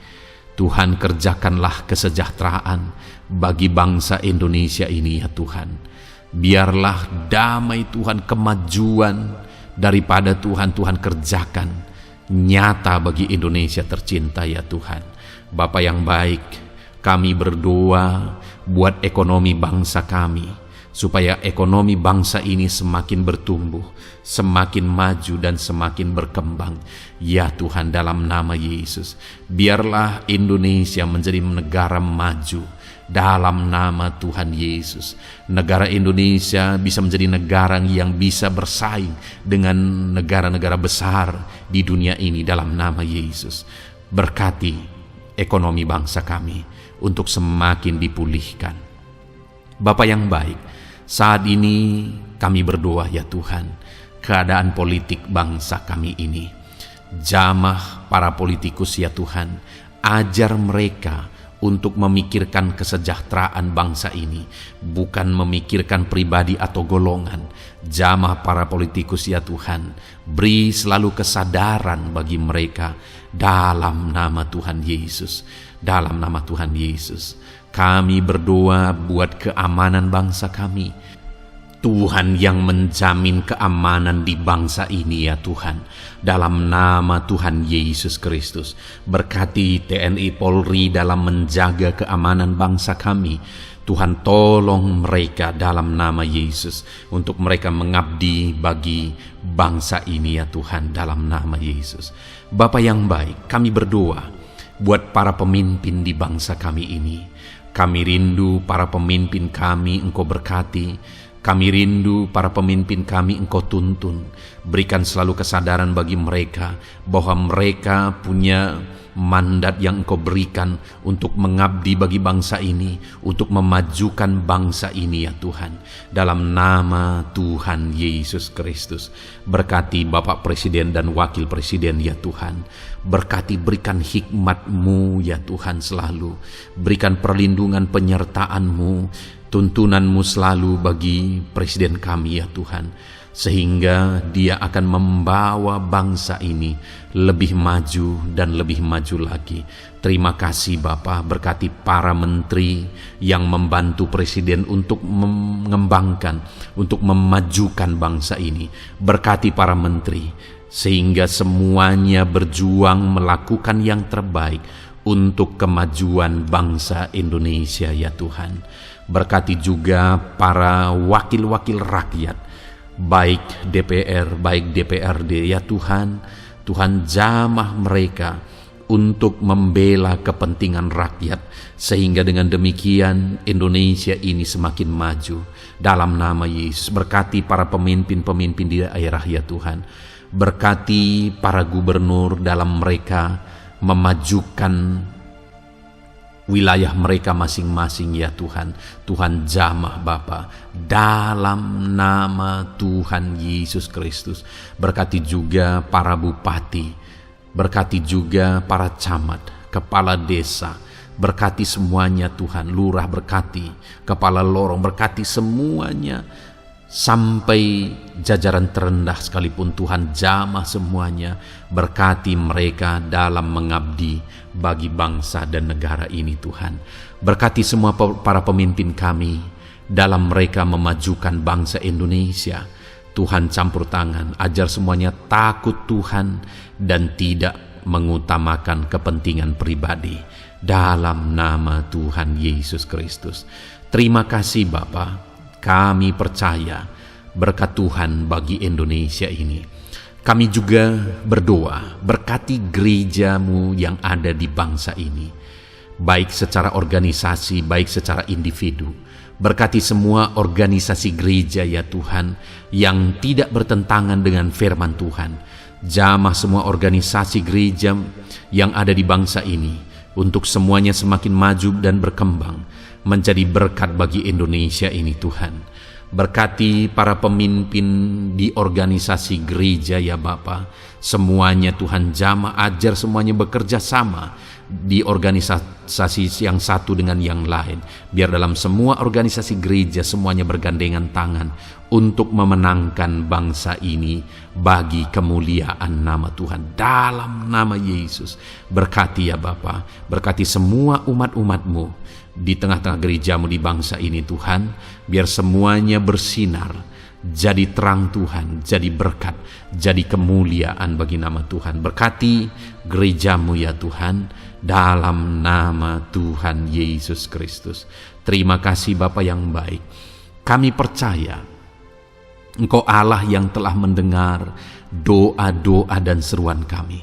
Tuhan, kerjakanlah kesejahteraan bagi bangsa Indonesia ini ya Tuhan. Biarlah damai Tuhan, kemajuan daripada Tuhan kerjakan nyata bagi Indonesia tercinta ya Tuhan. Bapa yang baik, kami berdoa buat ekonomi bangsa kami, supaya ekonomi bangsa ini semakin bertumbuh, semakin maju dan semakin berkembang ya Tuhan, dalam nama Yesus. Biarlah Indonesia menjadi negara maju dalam nama Tuhan Yesus. Negara Indonesia bisa menjadi negara yang bisa bersaing dengan negara-negara besar di dunia ini dalam nama Yesus. Berkati ekonomi bangsa kami untuk semakin dipulihkan. Bapa yang baik, saat ini kami berdoa ya Tuhan, keadaan politik bangsa kami ini. Jamah para politikus ya Tuhan, ajar mereka untuk memikirkan kesejahteraan bangsa ini, bukan memikirkan pribadi atau golongan. Jamah para politikus ya Tuhan, beri selalu kesadaran bagi mereka dalam nama Tuhan Yesus. Dalam nama Tuhan Yesus, kami berdoa buat keamanan bangsa kami. Tuhan yang menjamin keamanan di bangsa ini ya Tuhan, dalam nama Tuhan Yesus Kristus. Berkati TNI Polri dalam menjaga keamanan bangsa kami. Tuhan, tolong mereka dalam nama Yesus, untuk mereka mengabdi bagi bangsa ini ya Tuhan, dalam nama Yesus. Bapa yang baik, kami berdoa buat para pemimpin di bangsa kami ini. Kami rindu para pemimpin kami Engkau berkati. Kami rindu para pemimpin kami Engkau tuntun. Berikan selalu kesadaran bagi mereka bahwa mereka punya mandat yang Engkau berikan untuk mengabdi bagi bangsa ini, untuk memajukan bangsa ini ya Tuhan. Dalam nama Tuhan Yesus Kristus, berkati Bapak Presiden dan Wakil Presiden ya Tuhan. Berkati, berikan hikmat-Mu ya Tuhan selalu. Berikan perlindungan penyertaan-Mu, tuntunan-Mu selalu bagi Presiden kami ya Tuhan, sehingga dia akan membawa bangsa ini lebih maju dan lebih maju lagi. Terima kasih Bapa, berkati para menteri yang membantu Presiden untuk mengembangkan, untuk memajukan bangsa ini. Berkati para menteri, sehingga semuanya berjuang melakukan yang terbaik untuk kemajuan bangsa Indonesia ya Tuhan. Berkati juga para wakil-wakil rakyat, baik DPR, baik DPRD ya Tuhan. Tuhan, jamah mereka untuk membela kepentingan rakyat, sehingga dengan demikian Indonesia ini semakin maju. Dalam nama Yesus, berkati para pemimpin-pemimpin di daerah ya Tuhan. Berkati para gubernur dalam mereka memajukan wilayah mereka masing-masing ya Tuhan. Tuhan, jamah Bapa dalam nama Tuhan Yesus Kristus. Berkati juga para bupati, berkati juga para camat, kepala desa, berkati semuanya Tuhan. Lurah berkati, kepala lorong berkati semuanya, sampai jajaran terendah sekalipun Tuhan, jamah semuanya. Berkati mereka dalam mengabdi bagi bangsa dan negara ini Tuhan. Berkati semua para pemimpin kami dalam mereka memajukan bangsa Indonesia. Tuhan, campur tangan, ajar semuanya takut Tuhan dan tidak mengutamakan kepentingan pribadi. Dalam nama Tuhan Yesus Kristus. Terima kasih Bapa. Kami percaya berkat Tuhan bagi Indonesia ini. Kami juga berdoa, berkati gerejamu yang ada di bangsa ini, baik secara organisasi, baik secara individu. Berkati semua organisasi gereja ya Tuhan, yang tidak bertentangan dengan firman Tuhan. Jamah semua organisasi gereja yang ada di bangsa ini, untuk semuanya semakin maju dan berkembang, menjadi berkat bagi Indonesia ini Tuhan. Berkati para pemimpin di organisasi gereja ya Bapa, semuanya Tuhan jamah, ajar semuanya bekerja sama di organisasi yang satu dengan yang lain. Biar dalam semua organisasi gereja semuanya bergandengan tangan untuk memenangkan bangsa ini bagi kemuliaan nama Tuhan. Dalam nama Yesus, berkati ya Bapa, berkati semua umat-umat-Mu di tengah-tengah gerejamu di bangsa ini Tuhan, biar semuanya bersinar, jadi terang Tuhan, jadi berkat, jadi kemuliaan bagi nama Tuhan. Berkati gerejamu ya Tuhan, dalam nama Tuhan Yesus Kristus. Terima kasih Bapa yang baik. Kami percaya Engkau Allah yang telah mendengar doa-doa dan seruan kami.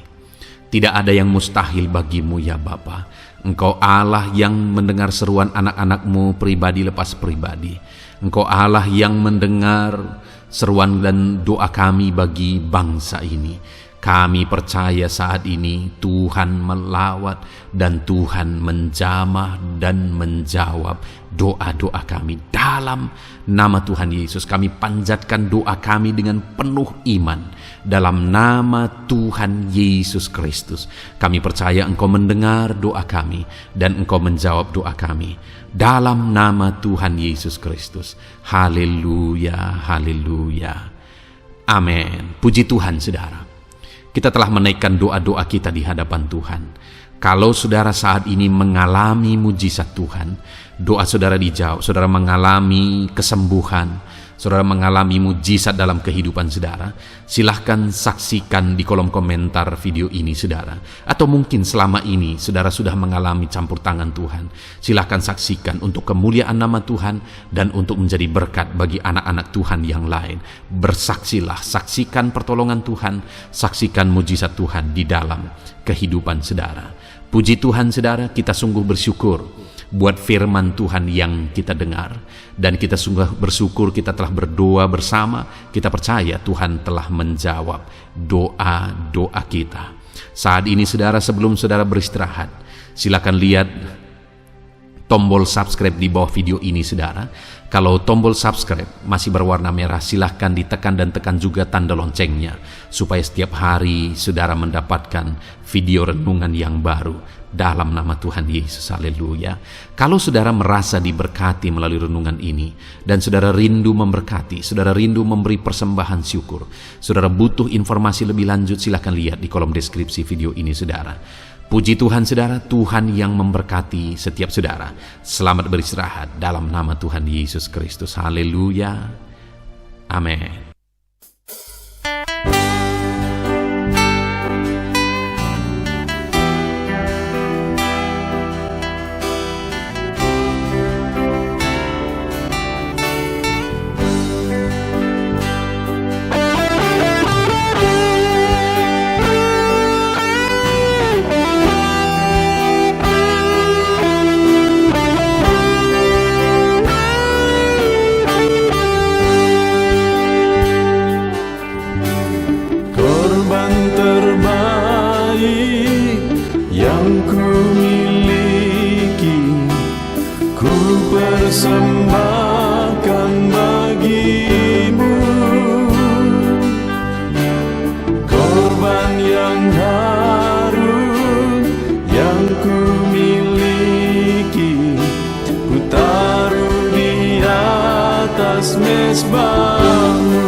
Tidak ada yang mustahil bagimu ya Bapa. Engkau Allah yang mendengar seruan anak-anak-Mu pribadi lepas pribadi. Engkau Allah yang mendengar seruan dan doa kami bagi bangsa ini. Kami percaya saat ini Tuhan melawat dan Tuhan menjamah dan menjawab doa-doa kami. Dalam nama Tuhan Yesus kami panjatkan doa kami dengan penuh iman. Dalam nama Tuhan Yesus Kristus kami percaya Engkau mendengar doa kami dan Engkau menjawab doa kami. Dalam nama Tuhan Yesus Kristus. Haleluya, haleluya. Amin. Puji Tuhan saudara. Kita telah menaikkan doa-doa kita di hadapan Tuhan. Kalau saudara saat ini mengalami mujizat Tuhan, doa saudara dijawab, saudara mengalami kesembuhan, saudara mengalami mujizat dalam kehidupan saudara, silahkan saksikan di kolom komentar video ini saudara. Atau mungkin selama ini saudara sudah mengalami campur tangan Tuhan, silahkan saksikan untuk kemuliaan nama Tuhan dan untuk menjadi berkat bagi anak-anak Tuhan yang lain. Bersaksilah, saksikan pertolongan Tuhan, saksikan mujizat Tuhan di dalam kehidupan saudara. Puji Tuhan saudara, kita sungguh bersyukur buat firman Tuhan yang kita dengar, dan kita sungguh bersyukur kita telah berdoa bersama. Kita percaya Tuhan telah menjawab doa-doa kita. Saat ini saudara, sebelum saudara beristirahat, silakan lihat tombol subscribe di bawah video ini saudara. Kalau tombol subscribe masih berwarna merah, silahkan ditekan dan tekan juga tanda loncengnya, supaya setiap hari saudara mendapatkan video renungan yang baru dalam nama Tuhan Yesus. Haleluya. Kalau saudara merasa diberkati melalui renungan ini, dan saudara rindu memberkati, saudara rindu memberi persembahan syukur, saudara butuh informasi lebih lanjut, silahkan lihat di kolom deskripsi video ini saudara. Puji Tuhan saudara, Tuhan yang memberkati setiap saudara. Selamat beristirahat dalam nama Tuhan Yesus Kristus. Haleluya. Amin. Persembahkan bagimu korban yang harum yang ku miliki, ku taruh di atas mezbahmu.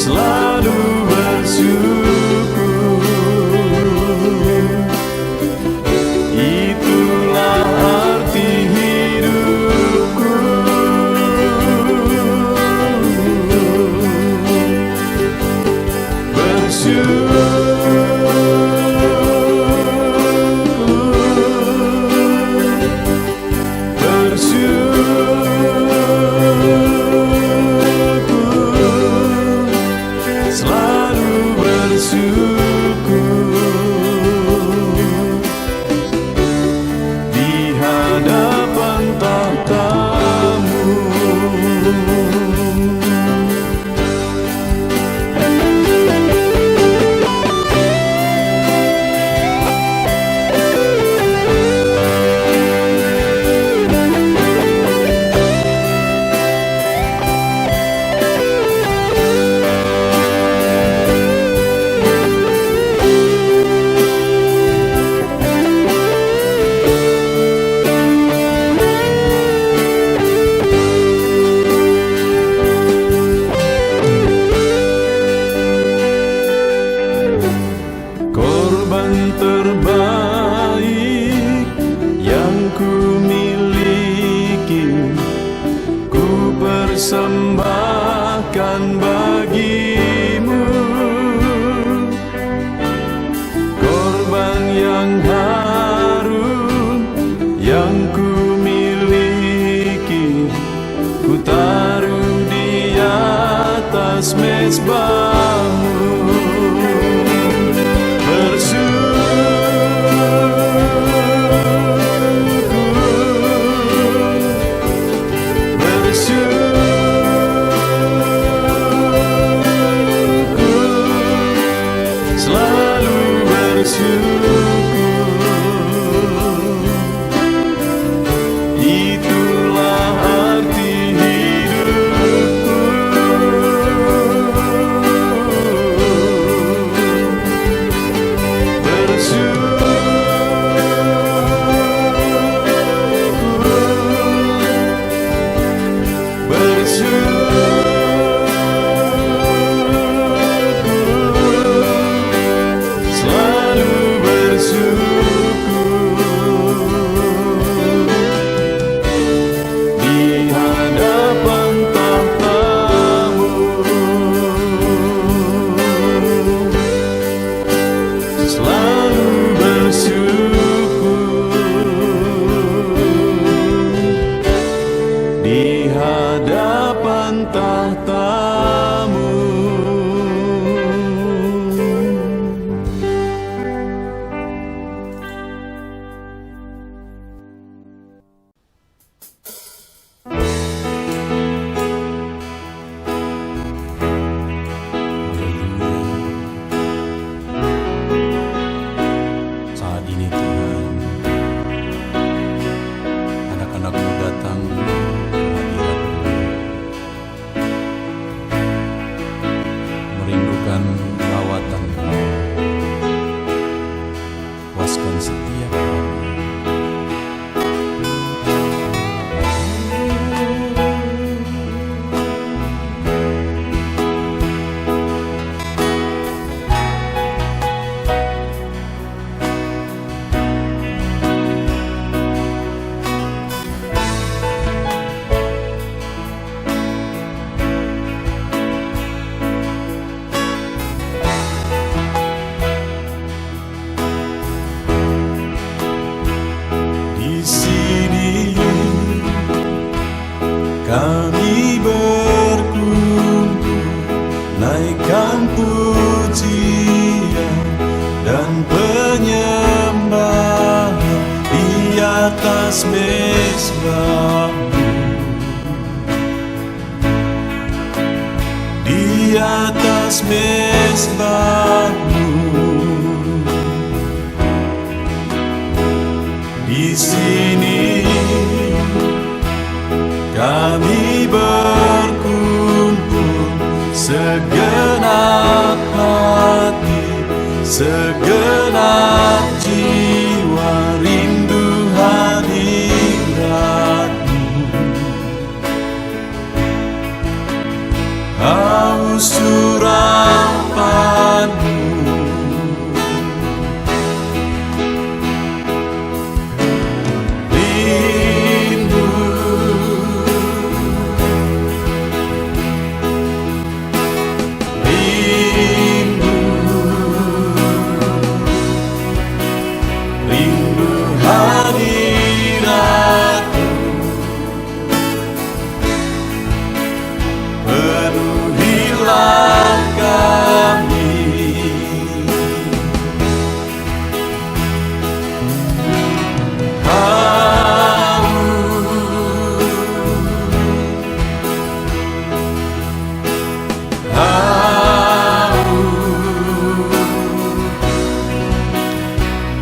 Selalu bersyukur, itulah arti hidupku. yang terbaik yang ku miliki, ku persembahkan bagimu. Korban yang harum yang ku miliki, ku taruh di atas mezbahmu. Itulah arti hidupku. Selalu bersyukur di hadapan tahtamu. Selalu bersyukur di hadapan tahtamu. Saat ini Tuhan, anak-anak-Mu datang ke hadirat-Mu, merindukan lawatan-Mu, puaskan setiap kami. Di sini kami berkumpul, naikkan pujian dan penyembahan di atas mezbah-Mu, di atas mezbah-Mu. Di sini kami berkumpul, segenap hati, segenap jiwa, rindu hadirat-Mu. Haus urapan-Mu, rindu hadirat-Mu, penuhilah kami.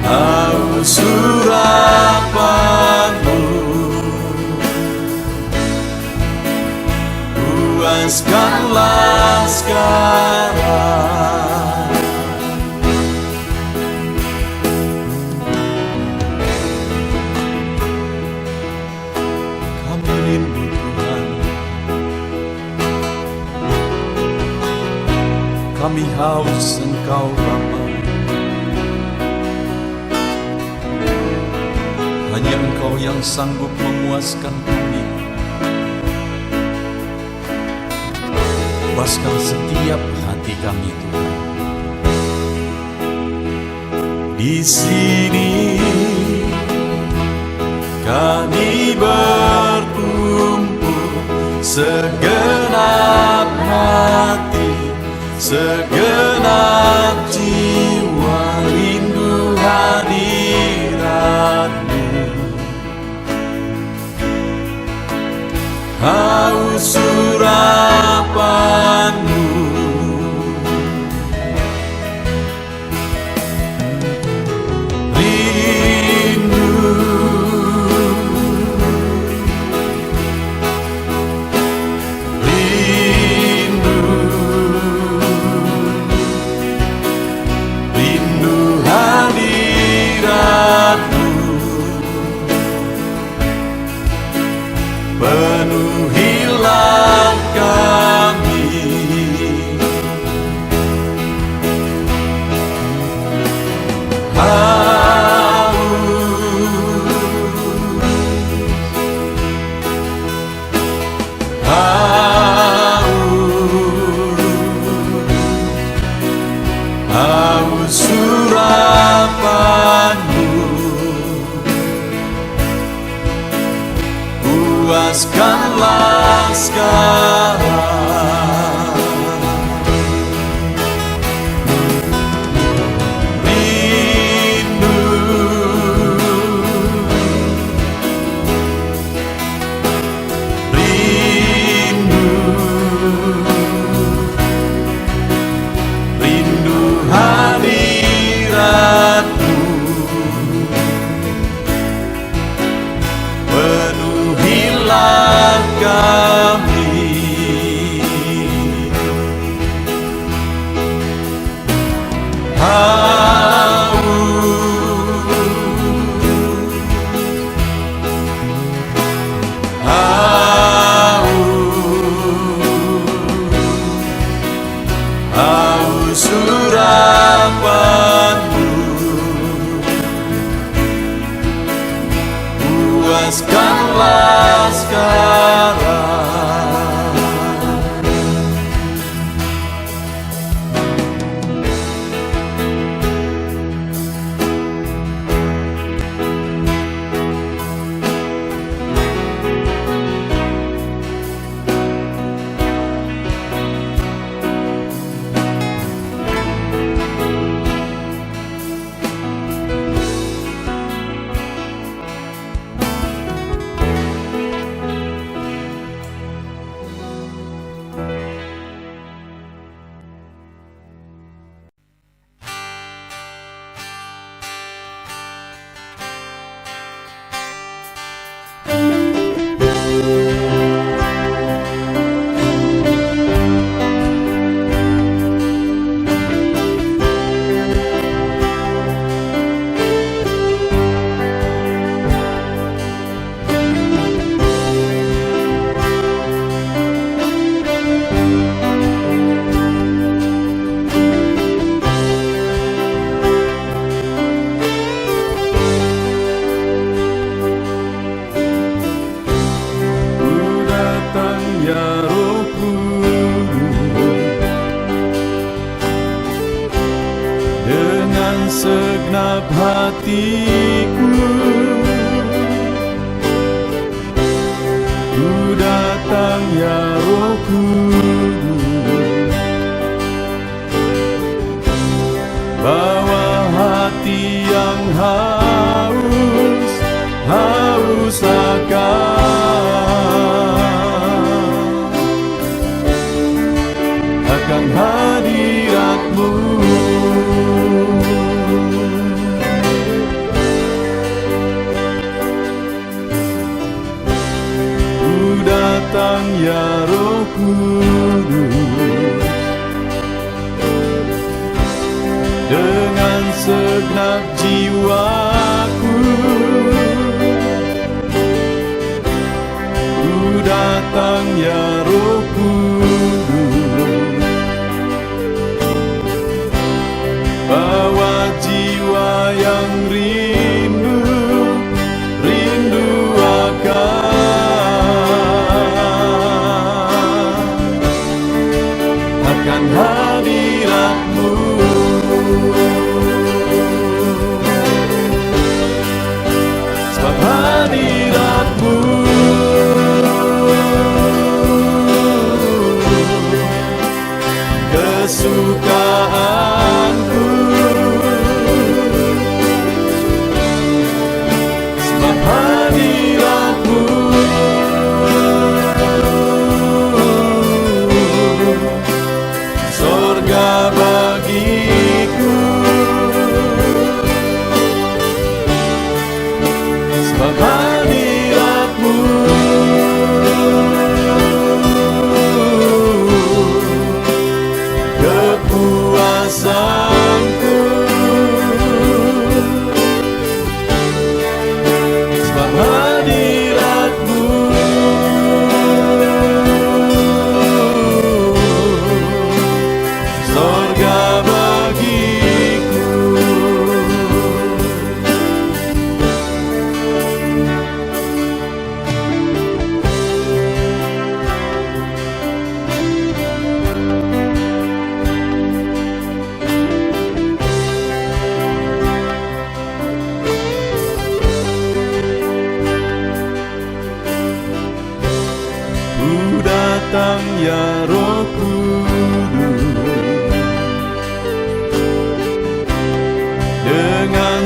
Haus urapan-Mu, puaskanlah sekarang. Kami rindu Tuhan, kami haus Engkau Bapa. yang sanggup memuaskan kami. Puaskan setiap hati kami, Tuhan. Di sini kami berkumpul, segenap hati, segenap jiwa, rindu hadirat-Mu. Haus urapan-Mu, penuhilah kami. Haus urapan-Mu, puaskanlah sekarang. Rindu, rindu, rindu hadirat-Mu, penuhilah kami. Haus urapan-Mu, puaskanlah sekarang. Segenap hatiku, ku datang ya Roh Kudus, bawa hati yang haus, haus akan hadirat-Mu. Datang ya Roh Kudus, dengan segenap jiwaku, ku datang ya Roh Kudus, bawa jiwa yang rindu, rindu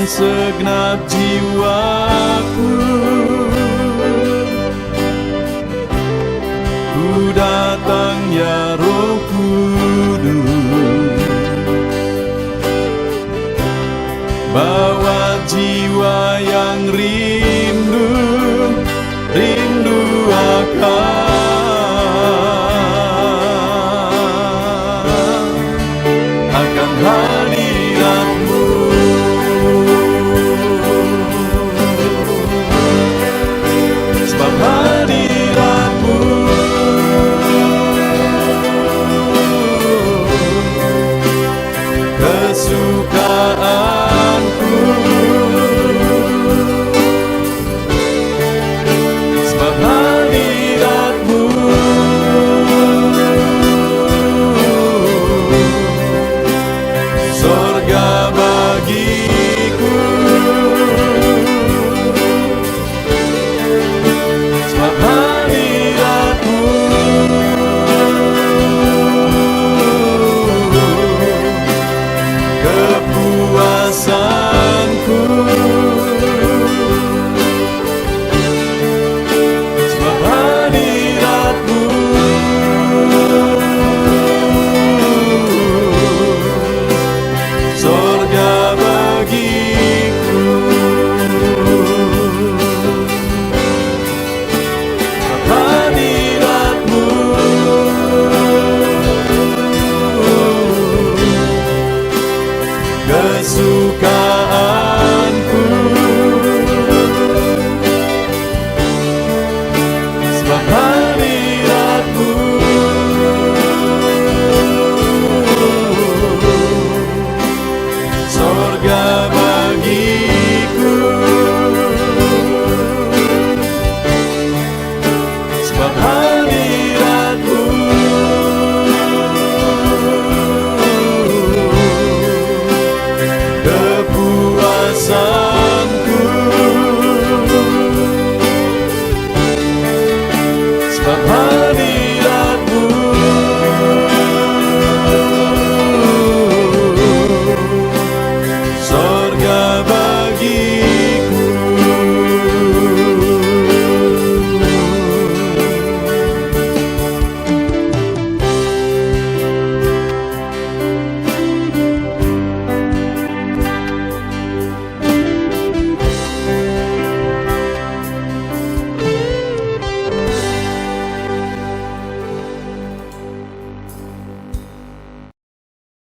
dengan segenap jiwaku. Ku datang ya Roh Kudus, bawa jiwa yang rindu akan hadirat-Mu. Sebab hadirat-Mu kesukaanku. Sebab hadirat-Mu sorga bagiku. Sebab hadirat-Mu kepuasanku. Sebab hadirat-Mu sorga bagiku. Sebab hadirat-Mu kesukaanku. Sebab hadirat-Mu sorga bagiku. Sebab hadirat-Mu kepuasan.